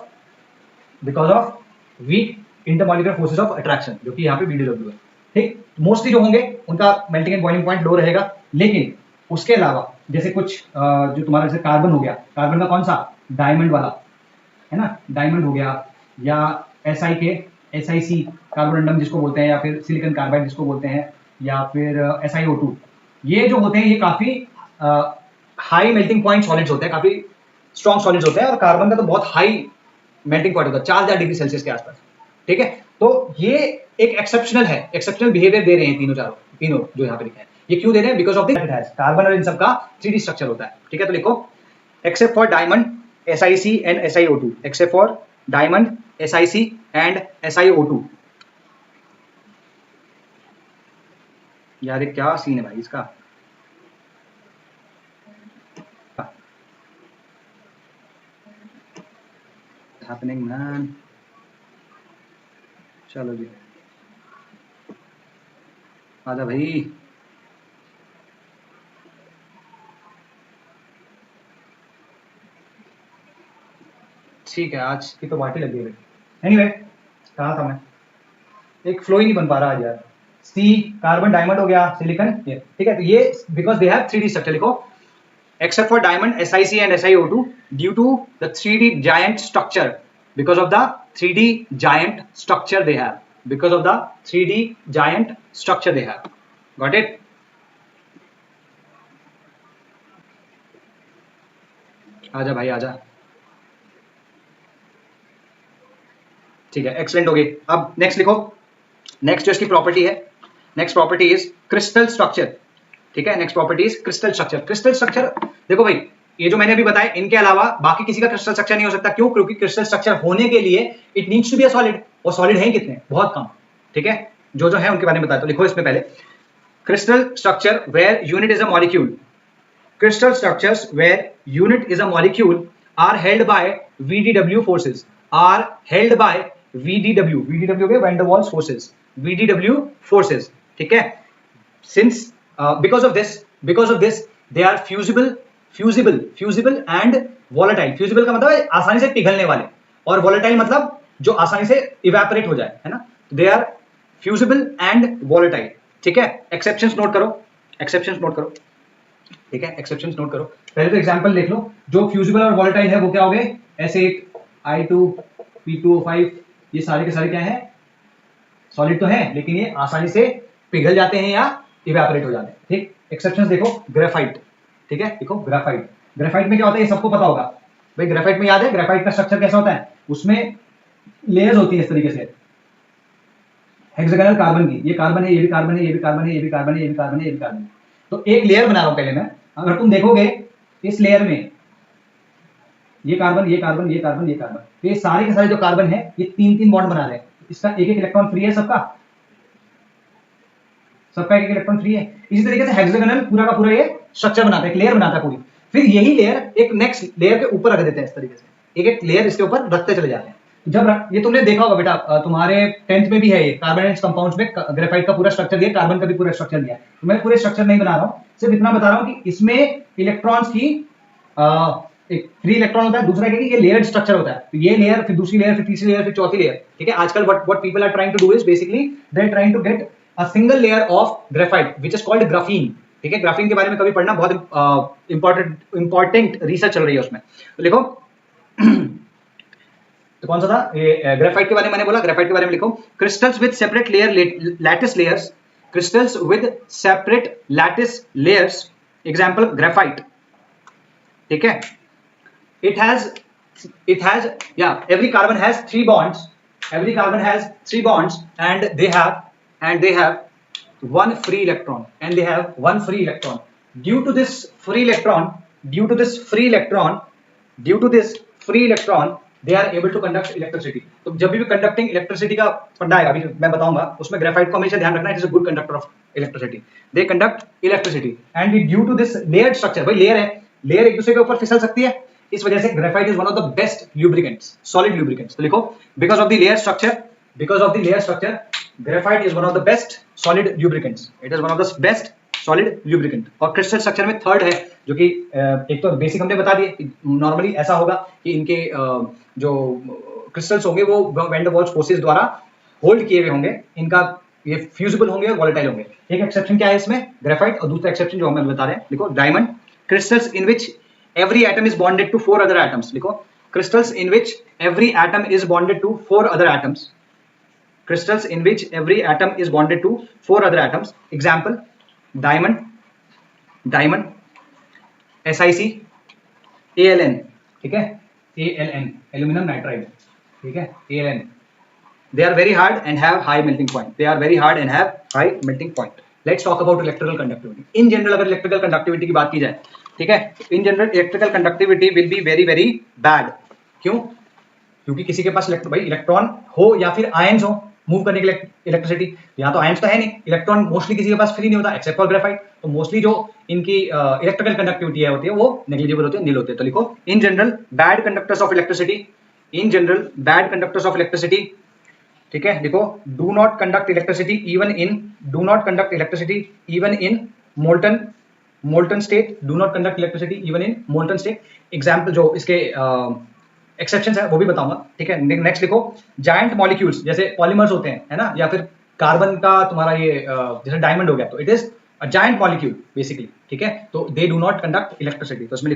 weak intermolecular forces of attraction, जो कि यहाँ पे BDW है, ठीक। Mostly जो होंगे उनका मेल्टिंग एंड बॉइलिंग पॉइंट लो रहेगा, लेकिन उसके अलावा जैसे कुछ जो तुम्हारा जैसे कार्बन हो गया, कार्बन का कौन सा, डायमंड वाला, है ना, डायमंड हो गया, या SiC कार्बोरंडम जिसको बोलते हैं, या फिर सिलिकॉन कार्बाइड जिसको बोलते हैं, या फिर SiO2, ये जो होते हैं ये काफी हाई मेल्टिंग पॉइंट सॉलिड्स होते हैं, काफी स्ट्रॉन्ग सॉलिड्स होते हैं, और कार्बन का तो बहुत हाई मेल्टिंग पॉइंट होता है 4000 डिग्री सेल्सियस के आसपास, ठीक है। तो ये एक एक्सेप्शनल है, एक्सेप्शनल बिहेवियर दे रहे हैं तीनों जो यहाँ पे लिखे हैं। ये क्यों दे रहे हैं, बिकॉज ऑफ द कार्बन और इन सबका 3D स्ट्रक्चर होता है, ठीक है। तो लिखो, except for diamond SiC and SiO2, except for diamond SiC and SiO2। यार ये क्या सीन है भाई इसका, हैपनिंग मैन। चलो जी, आजा भाई। ठीक है, आज की तो पार्टी लगी है। एनीवे, कहा था मैं, एक फ्लो ही नहीं बन पा रहा आज यार। सी कार्बन डायमंड हो गया, सिलिकॉन ये, ठीक है। तो ये because they have 3D structure, लिखो except for diamond, SiC and SiO2 due to the 3D giant structure, because of the 3D giant structure they have, because of the 3D giant structure they have. Got it? आजा भाई आजा। ठीक है, excellent हो गई। अब next लिखो, next जो इसकी प्रॉपर्टी है, next property is crystal structure. ठीक है, next property is crystal structure. Crystal structure देखो भाई, ये जो मैंने अभी बताया, इनके अलावा बाकी किसी का क्रिस्टल स्ट्रक्चर नहीं हो सकता। क्यों? क्योंकि क्रिस्टल स्ट्रक्चर होने के लिए it needs to be a solid, और सॉलिड है कितने? बहुत कम। ठीक है, जो जो है उनके बारे में बताया। तो लिखो इसमें पहले crystal structure where unit is a molecule. Crystal structures where unit is a molecule are held by VDW forces. Are held by VDW. VDW के van der Waals forces. VDW forces. ठीक है? Since because of this they are fusible and volatile. Fusible का मतलब है आसानी से पिघलने वाले, और volatile मतलब जो आसानी से evaporate हो जाए, है ना? They are fusible and volatile. ठीक है? Exceptions नोट करो, exceptions नोट करो। ठीक है, एक्सेप्शंस नोट करो। पहले तो एग्जांपल देख लो, जो फ्यूजिबल और वोलेटाइल है वो क्या हो गए? S8, I2, P2O5, ये सारे के सारे क्या हैं? सॉलिड तो हैं, लेकिन ये आसानी से पिघल जाते हैं या इवेपोरेट हो जाते हैं। ठीक, एक्सेप्शंस देखो, ग्रेफाइट। ठीक है, देखो ग्रेफाइट। ग्रेफाइट में क्या होता है ये सबको पता होगा भाई। ग्रेफाइट में याद है ग्रेफाइट का स्ट्रक्चर कैसा होता है? उसमें लेयर्स होती है इस तरीके से, हेक्सागोनल कार्बन की। ये कार्बन है, ये भी कार्बन है, ये भी कार्बन है, ये भी कार्बन है, ये भी कार्बन है, ये भी कार्बन है। तो एक लेयर बना रहा हूं पहले मैं। अगर तुम देखोगे इस लेयर में ये कार्बन, ये कार्बन, ये कार्बन, ये कार्बन, तो ये सारे के सारे जो कार्बन है ये 3-3 बॉन्ड बना रहे हैं। इसका एक एक इलेक्ट्रॉन फ्री है, सबका एक इलेक्ट्रॉन फ्री है। इसी तरीके से हेक्सागोनल पूरा का पूरा ये स्ट्रक्चर बनाता है, एक लेयर बनाता है पूरी। फिर यही लेयर एक नेक्स्ट लेयर के ऊपर रख देते हैं इस तरीके से, एक एक लेयर इसके ऊपर रखते चले जाते हैं। जब ये तुमने देखा होगा बेटा, तुम्हारे 10th में भी है ये कार्बन कंपाउंड्स में ग्रेफाइट का पूरा स्ट्रक्चर दिया, कार्बन का भी पूरा स्ट्रक्चर दिया। तो मैं पूरे स्ट्रक्चर नहीं बना रहा हूं, सिर्फ इतना बता रहा हूं कि इसमें इलेक्ट्रॉन्स की एक फ्री इलेक्ट्रॉन होता है, दूसरा है कि ये लेयर्ड स्ट्रक्चर होता है। तो ये लेयर, फिर दूसरी लेयर, फिर तीसरी लेयर, फिर चौथी लेयर। ठीक है, आजकल what people are trying to do is basically they are trying to get a single layer of graphite which is called graphene. ठीक है, ग्राफीन के बारे में कभी पढ़ना, बहुत इंपॉर्टेंट रिसर्च चल रही है उसमें। तो लिखो तो कौन सा था ये? ग्रेफाइट के बारे में मैंने बोला। ग्रेफाइट के बारे में लिखो, crystals with separate layer lattice layers. Crystals with separate lattice layers, example graphite. ठीक है, it has every carbon has 3 bonds. Every carbon has 3 bonds and they have one free electron, and they have one free electron. Due to this free electron they are able to conduct electricity. तो जब भी conducting electricity का पढ़ना है, अभी मैं बताऊंगा, उसमें ग्रेफाइट को हमेशा ध्यान रखना है, it is a good conductor of electricity. They conduct electricity and due to this layered structure, भाई लेयर है, लेयर एक दूसरे के ऊपर फिसल सकती है, इस वजह से graphite is one of the best lubricants, solid lubricants. तो लिखो, because of the layer structure graphite is one of the best solid lubricants. It is one of the best solid lubricant. और क्रिस्टल स्ट्रक्चर में third है, जो कि एक तो basic हमने बता दिए, नॉर्मली ऐसा होगा कि इनके जो क्रिस्टल्स होंगे वो वैन डर वाल्स फोर्सेस द्वारा होल्ड किए हुए होंगे, इनका ये फ्यूजिबल होंगे और वोलेटाइल होंगे। एक एक्सेप्शन क्या है इसमें? ग्रेफाइट। और दूसरा एक्सेप्शन जो हम बता रहे हैं, लिखो diamond. Crystals in which every atom is bonded to 4 other atoms. लिखो, crystals in which every atom is bonded to 4 other atoms. Crystals in which every atom is bonded to 4 other atoms. Example, diamond, SiC, ALN. ठीक है, ALN, aluminum nitride. ठीक है, ALN. They are very hard and have high melting point. Let's talk about electrical conductivity. In general, अगर electrical conductivity की बात की जाए, ठीक है, in general electrical conductivity will be very very bad. क्यों? क्योंकि किसी के पास भाई इलेक्ट्रॉन हो या फिर आयंस हो मूव करने के लिए इलेक्ट्रिसिटी, यहाँ तो आयंस तो है नहीं, इलेक्ट्रॉन मोस्टली किसी के पास फ्री नहीं होता एक्सेप्ट फॉर ग्रेफाइट। तो मोस्टली जो इनकी इलेक्ट्रिकल कंडक्टिविटी होती है वो नेग्लिजिबल होती है, नील होते हैं। तो लिखो, in general bad conductors of electricity, ठीक है, लिखो, do not conduct electricity even in molten state. Do not conduct electricity even in molten state. Example जो इसके एक्सेप्शन है वो भी बताऊंगा, ठीक है। नेक्स्ट लिखो, जायंट मॉलिक्यूल्स जैसे पॉलीमर्स होते हैं, है ना, या फिर कार्बन का तुम्हारा ये जैसे डायमंड हो गया, तो it is a giant molecule basically, ठीक है। तो they do not conduct electricity, तो इसमें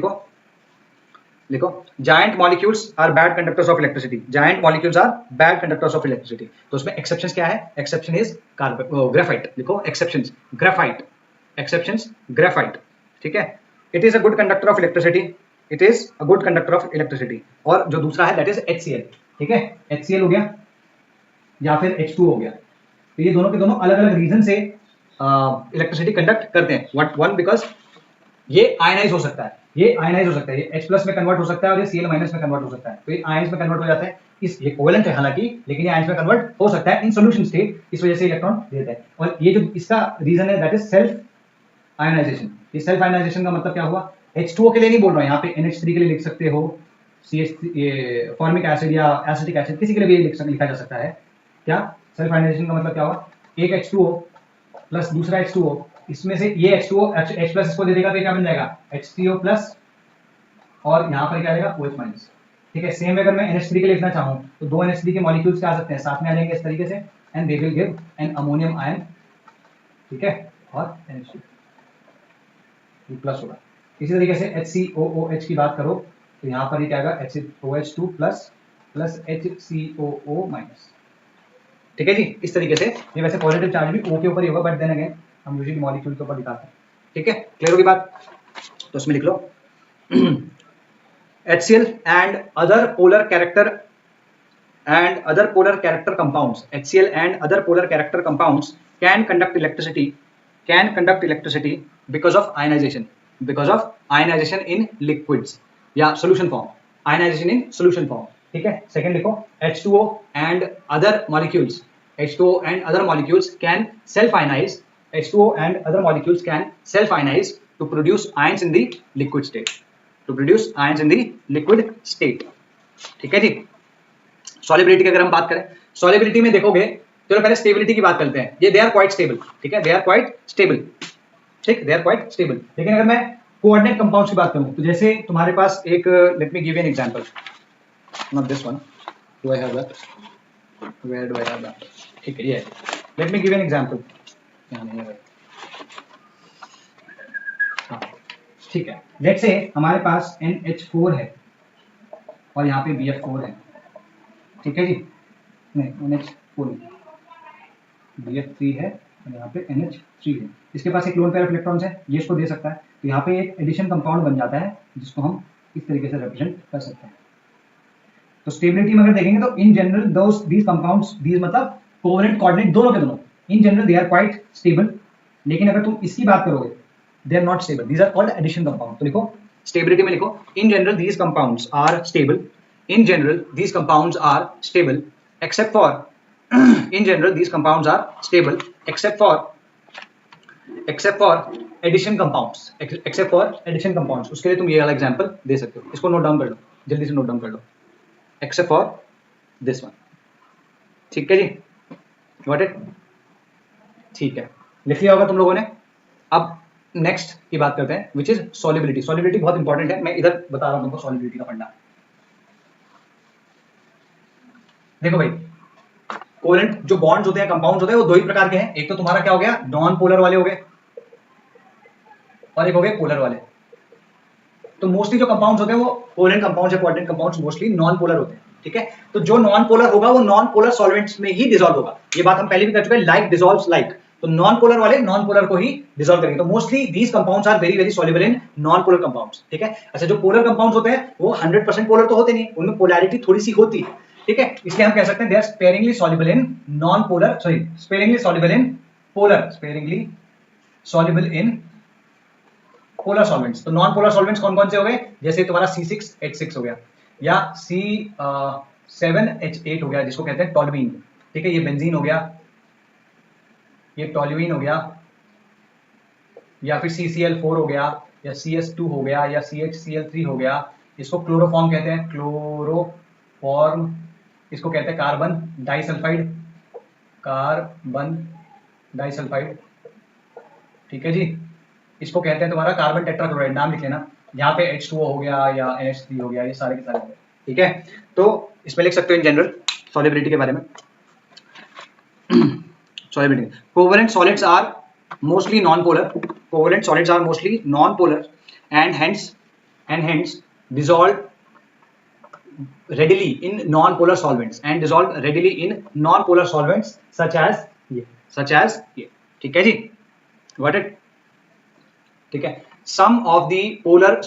लिखो giant molecules are bad conductors of electricity, giant molecules are bad conductors of electricity. तो उसमें एक्सेप्शन क्या है, एक्सेप्शन इज कार्बन ग्रेफाइट, लिखो एक्सेप्शन ग्रेफाइट, एक्सेप्शन ग्रेफाइट, ठीक है। It is a good conductor of electricity, it is a good conductor of electricity. और जो दूसरा है दैट इज HCl, ठीक है, HCl हो गया या फिर H2 हो गया। तो ये दोनों के दोनों अलग अलग रीजन से इलेक्ट्रिसिटी कंडक्ट करते हैं। व्हाट वन, बिकॉज ये आयनाइज हो सकता है, ये आयनाइज हो सकता है, ये H+ में कन्वर्ट हो सकता है और ये Cl- में कन्वर्ट हो सकता है। तो ये आयंस में कन्वर्ट हो जाता है, इस ये कोवेलेंट है हालांकि, लेकिन ये आयंस में कन्वर्ट हो सकता है इन सॉल्यूशन स्टेट, इस वजह से इलेक्ट्रॉन देता है। और ये जो इसका रीजन है दैट इज सेल्फ आयनाइजेशन। ये सेल्फ आयनाइजेशन का मतलब क्या हुआ, H2O के लिए नहीं बोल रहा हूं, यहाँ पे NH3 के लिए लिख सकते हो, CH ये फॉर्मिक एसिड या एसिटिक एसिड किसी के लिए भी लिखा जा सकता है। क्या सेल्फ आयनाइजेशन का मतलब क्या हुआ, एक H2O प्लस दूसरा H2O, इसमें से ये H2O H+ इसको दे देगा तो क्या बन जाएगा HCO प्लस, और यहाँ पर क्या आएगा OH माइनस, ठीक है। सेम अगर मैं NH3 के लिए लिखना चाहूँ तो दो NH3 के मॉलिक्यूल्स क्या आ सकते हैं, साथ में आ जाएंगे इस तरीके से, and they will give an ammonium ion, ठीक है, और NH2 प्लस होगा। इसी तरीके से HCOOH की बात करो तो यहाँ पर ये क्या आएगा OH2 plus plus HCOO minus, ठीक है जी। इस तरीके से ये वैसे पॉजिटिव चार्ज भी O के ऊपर ही होगा, बट देन अगेन हम यूजुअली मॉलिक्यूल के ऊपर दिखाते हैं, ठीक है। क्लियर होगी बात, तो उसमें लिख लो HCl and other polar character compounds, HCl and other polar character compounds can conduct electricity because of ionization in liquids या solution form, ionization in solution form, ठीक है। सेकंड लिखो H2O and other molecules can self ionize, H2O and other molecules can self ionize to produce ions in the liquid state, ठीक है जी। Solubility की अगर हम बात करें, सॉलिबिलिटी में देखोगे, चलो पहले स्टेबिलिटी की बात करते हैं। ये दे आर क्वाइट स्टेबल, ठीक है, दे आर क्वाइट स्टेबल, ठीक, दे आर क्वाइट स्टेबल। लेकिन अगर मैं कोऑर्डिनेट कंपाउंड्स की बात करूं तो जैसे तुम्हारे पास एक, let me give you an example, not this one, do I have that, where do I have that, ठीक है, ये let me give you an example, यहां नहीं है, हां, ठीक है। लेट्स से हमारे पास NH4 है और यहाँ पे BF4 है, ठीक है जी, नहीं NH4 BF3 है और यहाँ पे NH3 है। इसके पास एक लोन पेयर ऑफ इलेक्ट्रॉन्स है, ये इसको दे सकता है, तो यहाँ पे एक एडिशन कंपाउंड बन जाता है जिसको हम इस तरीके से रिप्रेजेंट कर सकते हैं। तो स्टेबिलिटी में अगर देखेंगे तो in general these compounds, these मतलब कोवेलेंट कोऑर्डिनेट दोनों के दोनों, in general they are quite stable. लेकिन अगर तुम इसकी बात करोगे, they are not stable, these are called addition compound. तो लिखो स्टेबिलिटी में लिखो in general these compounds are stable, in general these compounds are stable except for in general these compounds are stable except for addition compounds, except for addition compounds। उसके लिए तुम ये वाला example दे सकते हो, इसको नोट डाउन कर लो, जल्दी से नोट डाउन कर लो, except for this one, ठीक है जी, गॉट इट, ठीक है, लिख लिया होगा तुम लोगों ने। अब नेक्स्ट की बात करते हैं विच इज सॉलिबिलिटी। सॉलिबिलिटी बहुत इंपॉर्टेंट है, मैं इधर बता रहा हूं तुमको सॉलिबिलिटी का फंडा। देखो भाई, कोवेलेंट जो बॉन्ड्स होते हैं, कंपाउंड्स होते हैं, वो दो ही प्रकार के हैं। एक तो तुम्हारा क्या हो गया, नॉन पोलर वाले हो गए, और एक हो गए पोलर वाले। तो मोस्टली जो कंपाउंड्स होते हैं वो कोवेलेंट कंपाउंड्स या coordinate compounds mostly non polar होते हैं, ठीक है। तो जो नॉन पोलर होगा वो नॉन पोलर सॉल्वेंट्स में ही डिसॉल्व होगा, ये बात हम पहले भी कर चुके हैं, लाइक डिसॉल्व्स लाइक। तो नॉन पोलर वाले नॉन पोलर को ही डिसॉल्व करेंगे। तो mostly these compounds are very very soluble in non polar compounds, ठीक है। अच्छा, जो पोलर कंपाउंड्स होते हैं वो 100% पोलर तो होते नहीं, उनमें पोलैरिटी थोड़ी सी होती है, ठीक है। इसलिए हम कह सकते हैं they are sparingly soluble in non polar, sorry sparingly soluble in polar, sparingly soluble in polar solvents. तो नॉन पोलर सॉल्वेंट्स कौन कौन से हो गए, जैसे तुम्हारा C6H6 हो गया, या C7H8 हो गया जिसको कहते हैं टॉल्यूइन, ठीक है। ये बेंजीन हो गया, ये टॉल्यूइन हो गया, या फिर CCl4 हो गया, या CS2 हो गया, या CHCl3 हो गया। इसको क्लोरोफॉर्म कहते हैं, क्लोरोफॉर्म, इसको कहते हैं कार्बन डाइसल्फाइड, ठीक है जी। इसको कहते हैं तुम्हारा कार्बन टेट्राक्लोराइड, नाम लिख लेना। यहाँ पे H2O हो गया या NH3 हो गया, ये सारे के सारे हो गए, ठीक है, तो इसमें लिख सकते हो इन जनरल सॉल्युबिलिटी के बारे में। Solubility, covalent solids are mostly non polar, covalent solids are mostly non polar and hence dissolve readily in non-polar solvents and dissolve readily in non-polar solvents such as ये, ठीक है जी, got it, ठीक है। some of the polar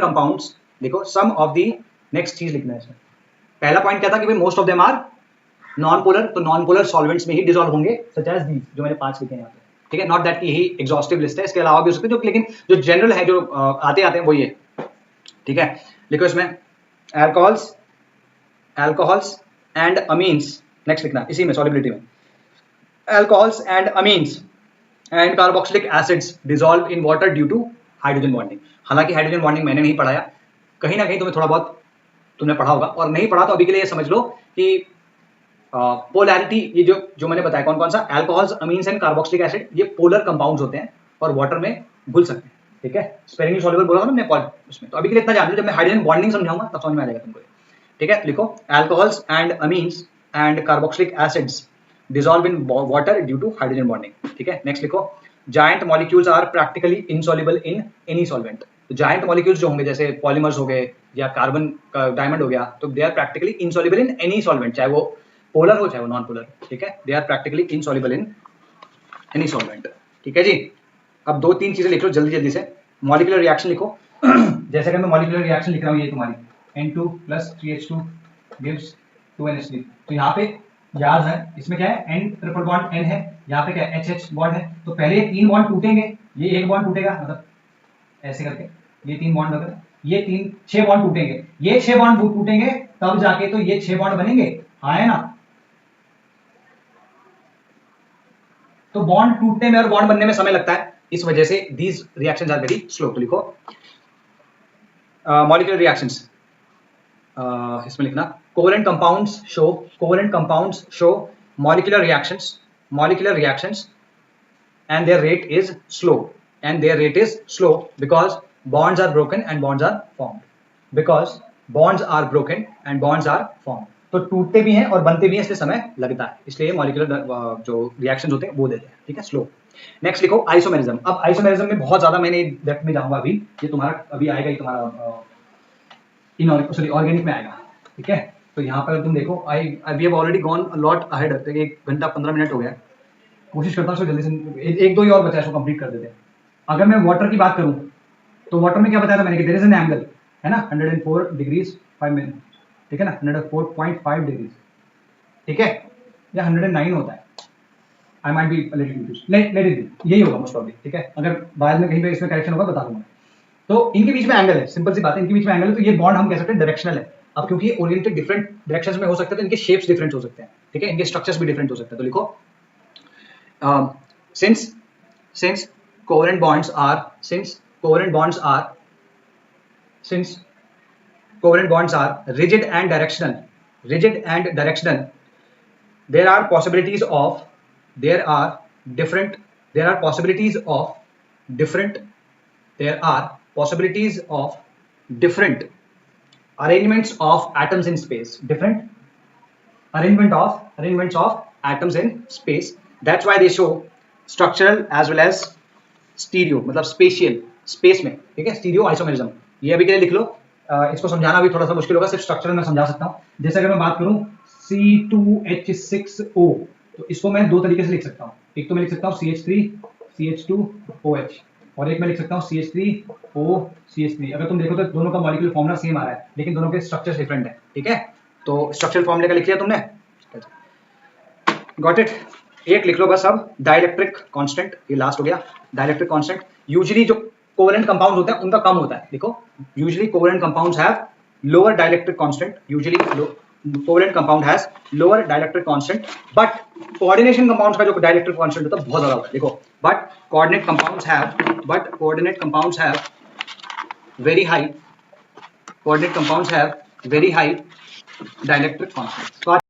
compounds, देखो some of the, next चीज लिखना है इसमें। पहला पॉइंट क्या था कि भाई most of them are non polar, तो नॉन पोलर सॉल्वेंट्स में ही डिसॉल्व होंगे सच एज दीज, जो मैंने 5 लिखे हैं यहाँ पे, ठीक है। नॉट दैट कि यही एग्जॉस्टिव लिस्ट है, इसके अलावा भी हो सकते हैं, जो लेकिन जो जनरल है, जो आते हैं वो ये, ठीक है। लिखो इसमें अल्कोहल्स एंड अमीन्स, नेक्स्ट लिखना इसी में सॉल्युबिलिटी में, alcohols and amines and carboxylic acids dissolve in water due to hydrogen bonding. हालांकि हाइड्रोजन बॉन्डिंग मैंने नहीं पढ़ाया, कहीं ना कहीं तुम्हें थोड़ा बहुत तुमने पढ़ा होगा, और नहीं पढ़ा तो अभी के लिए समझ लो कि पोलैरिटी, ये जो मैंने बताया कौन कौन सा, alcohols, amines and carboxylic acid, ये पोलर कंपाउंड्स होते हैं और वाटर में घुल सकते हैं, ठीक है। स्पेरिंगली सॉल्युबल बोला था ना उसमें, तो अभी के लिए इतना जान लो, जब मैं हाइड्रोजन बॉन्डिंग समझाऊंगा तब समझ में आ जाएगा तुमको, ठीक है। लिखो alcohols and amines and carboxylic acids dissolve in water due to hydrogen bonding, ठीक है। नेक्स्ट लिखो giant molecules are practically insoluble in any solvent. तो जायंट मॉलिक्यूल्स जो होंगे, जैसे पॉलीमर्स हो गए या कार्बन का डायमंड हो गया, तो they are practically insoluble in any solvent, चाहे वो पोलर हो चाहे वो नॉन पोलर, ठीक है। They are practically insoluble in any solvent, ठीक है जी। अब 2-3 चीजें लिख लो जल्दी जल्दी से। मॉलिक्यूलर रिएक्शन लिखो। जैसे कि मैं मॉलिक्यूलर रिएक्शन लिख रहा हूँ, ये तुम्हारी N2 + 3H2 gives 2NH3, तो यहाँ पे याद है इसमें क्या है, N ट्रिपल बॉन्ड N है, यहाँ पे क्या है HH बॉन्ड है, तो पहले 3 बॉन्ड टूटेंगे, ये एक बॉन्ड टूटेगा, मतलब ऐसे करके ये 3 बॉन्ड वगैरह, ये 6 बॉन्ड टूटेंगे, ये 6 बॉन्ड टूटेंगे, तब जाके तो ये 6 बॉन्ड बनेंगे, हाँ है ना। तो बॉन्ड टूटने में और बॉन्ड बनने में समय लगता है, इस वजह से these reactions are very slow। तो लिखो मॉलिक्यूलर रिएक्शंस, इसमें लिखना covalent compounds show molecular reactions and their rate is slow because bonds are broken and bonds are formed, तो टूटते भी हैं और बनते भी हैं, इसलिए समय लगता है, इसलिए मॉलिक्यूलर जो रिएक्शंस होते हैं वो देते हैं, ठीक है, स्लो। नेक्स्ट लिखो आइसोमेरिज्म। अब आइसोमेरिज्म में बहुत ज्यादा मैंने डेप्थ में जाऊंगा अभी, ये तुम्हारा अभी आएगा ही, तुम्हारा ऑर्गेनिक में आएगा, ठीक है। तो यहाँ पर तुम देखो we have already gone a lot ahead, 1 घंटा 15 मिनट हो गया, कोशिश करता हूँ जल्दी से 1-2 ही और बचा है, इसको कंप्लीट कर देते हैं। अगर मैं वाटर की बात करूँ तो वाटर में क्या बताया था मैंने कि देयर इज एन एंगल, है ना, 104 डिग्रीज 5 मिनट, ठीक है ना, 104.5 डिग्रीज, ठीक है, या 109 होता है, I might be a little confused, late it B, यही होगा मोस्ट प्रॉब्ली, ठीक है। अगर बाद में कहीं पे इसमें करेक्शन होगा बता दूंगा। तो इनके बीच में एंगल है, सिंपल सी बात है, इनके बीच में एंगल है, तो ये बॉन्ड हम कह सकते हैं डायरेक्शनल है। अब क्योंकि ओरिएंटेड डिफरेंट डायरेक्शंस में हो सकते हैं, तो इनके शेप्स डिफरेंट हो सकते हैं, ठीक है, इनके स्ट्रक्चर्स भी डिफरेंट हो सकते हैं। तो लिखो since covalent bonds are rigid and directional, there are possibilities of different arrangements of atoms in space, different arrangements of atoms in space, that's why they show structural as well as stereo, मतलब special space में, ठीक है, stereo isomerism. ये अभी के लिए लिख लो, इसको समझाना भी थोड़ा सा मुश्किल होगा, सिर्फ स्ट्रक्चरल में समझा सकता हूँ। जैसे अगर मैं बात करूँ C2H6O, तो इसको मैं 2 तरीके से लिख सकता हूँ, एक तो मैं लिख सकता हूँ CH3CH2OH, और एक मैं लिख सकता हूँ CH3OCH3। अगर तुम देखो तो दोनों का मॉलिक्यूलर फॉर्मूला सेम आ रहा है, लेकिन दोनों के स्ट्रक्चर्स डिफरेंट है, ठीक है। तो स्ट्रक्चरल फॉर्मूले का लिख लिया तुमने, गॉट इट। एक लिख लो बस अब, डाइलेक्ट्रिक कांस्टेंट, ये लास्ट हो गया। डाइलेक्ट्रिक कांस्टेंट यूजुअली जो कोवेलेंट कंपाउंड्स होते हैं उनका कम होता है, देखो usually covalent compounds have lower dielectric constant, covalent compound has lower dielectric constant, but coordination compounds का जो डाइलेक्ट्रिक कांस्टेंट होता है बहुत ज्यादा होता है, देखो, but coordinate compounds have very high dielectric constant.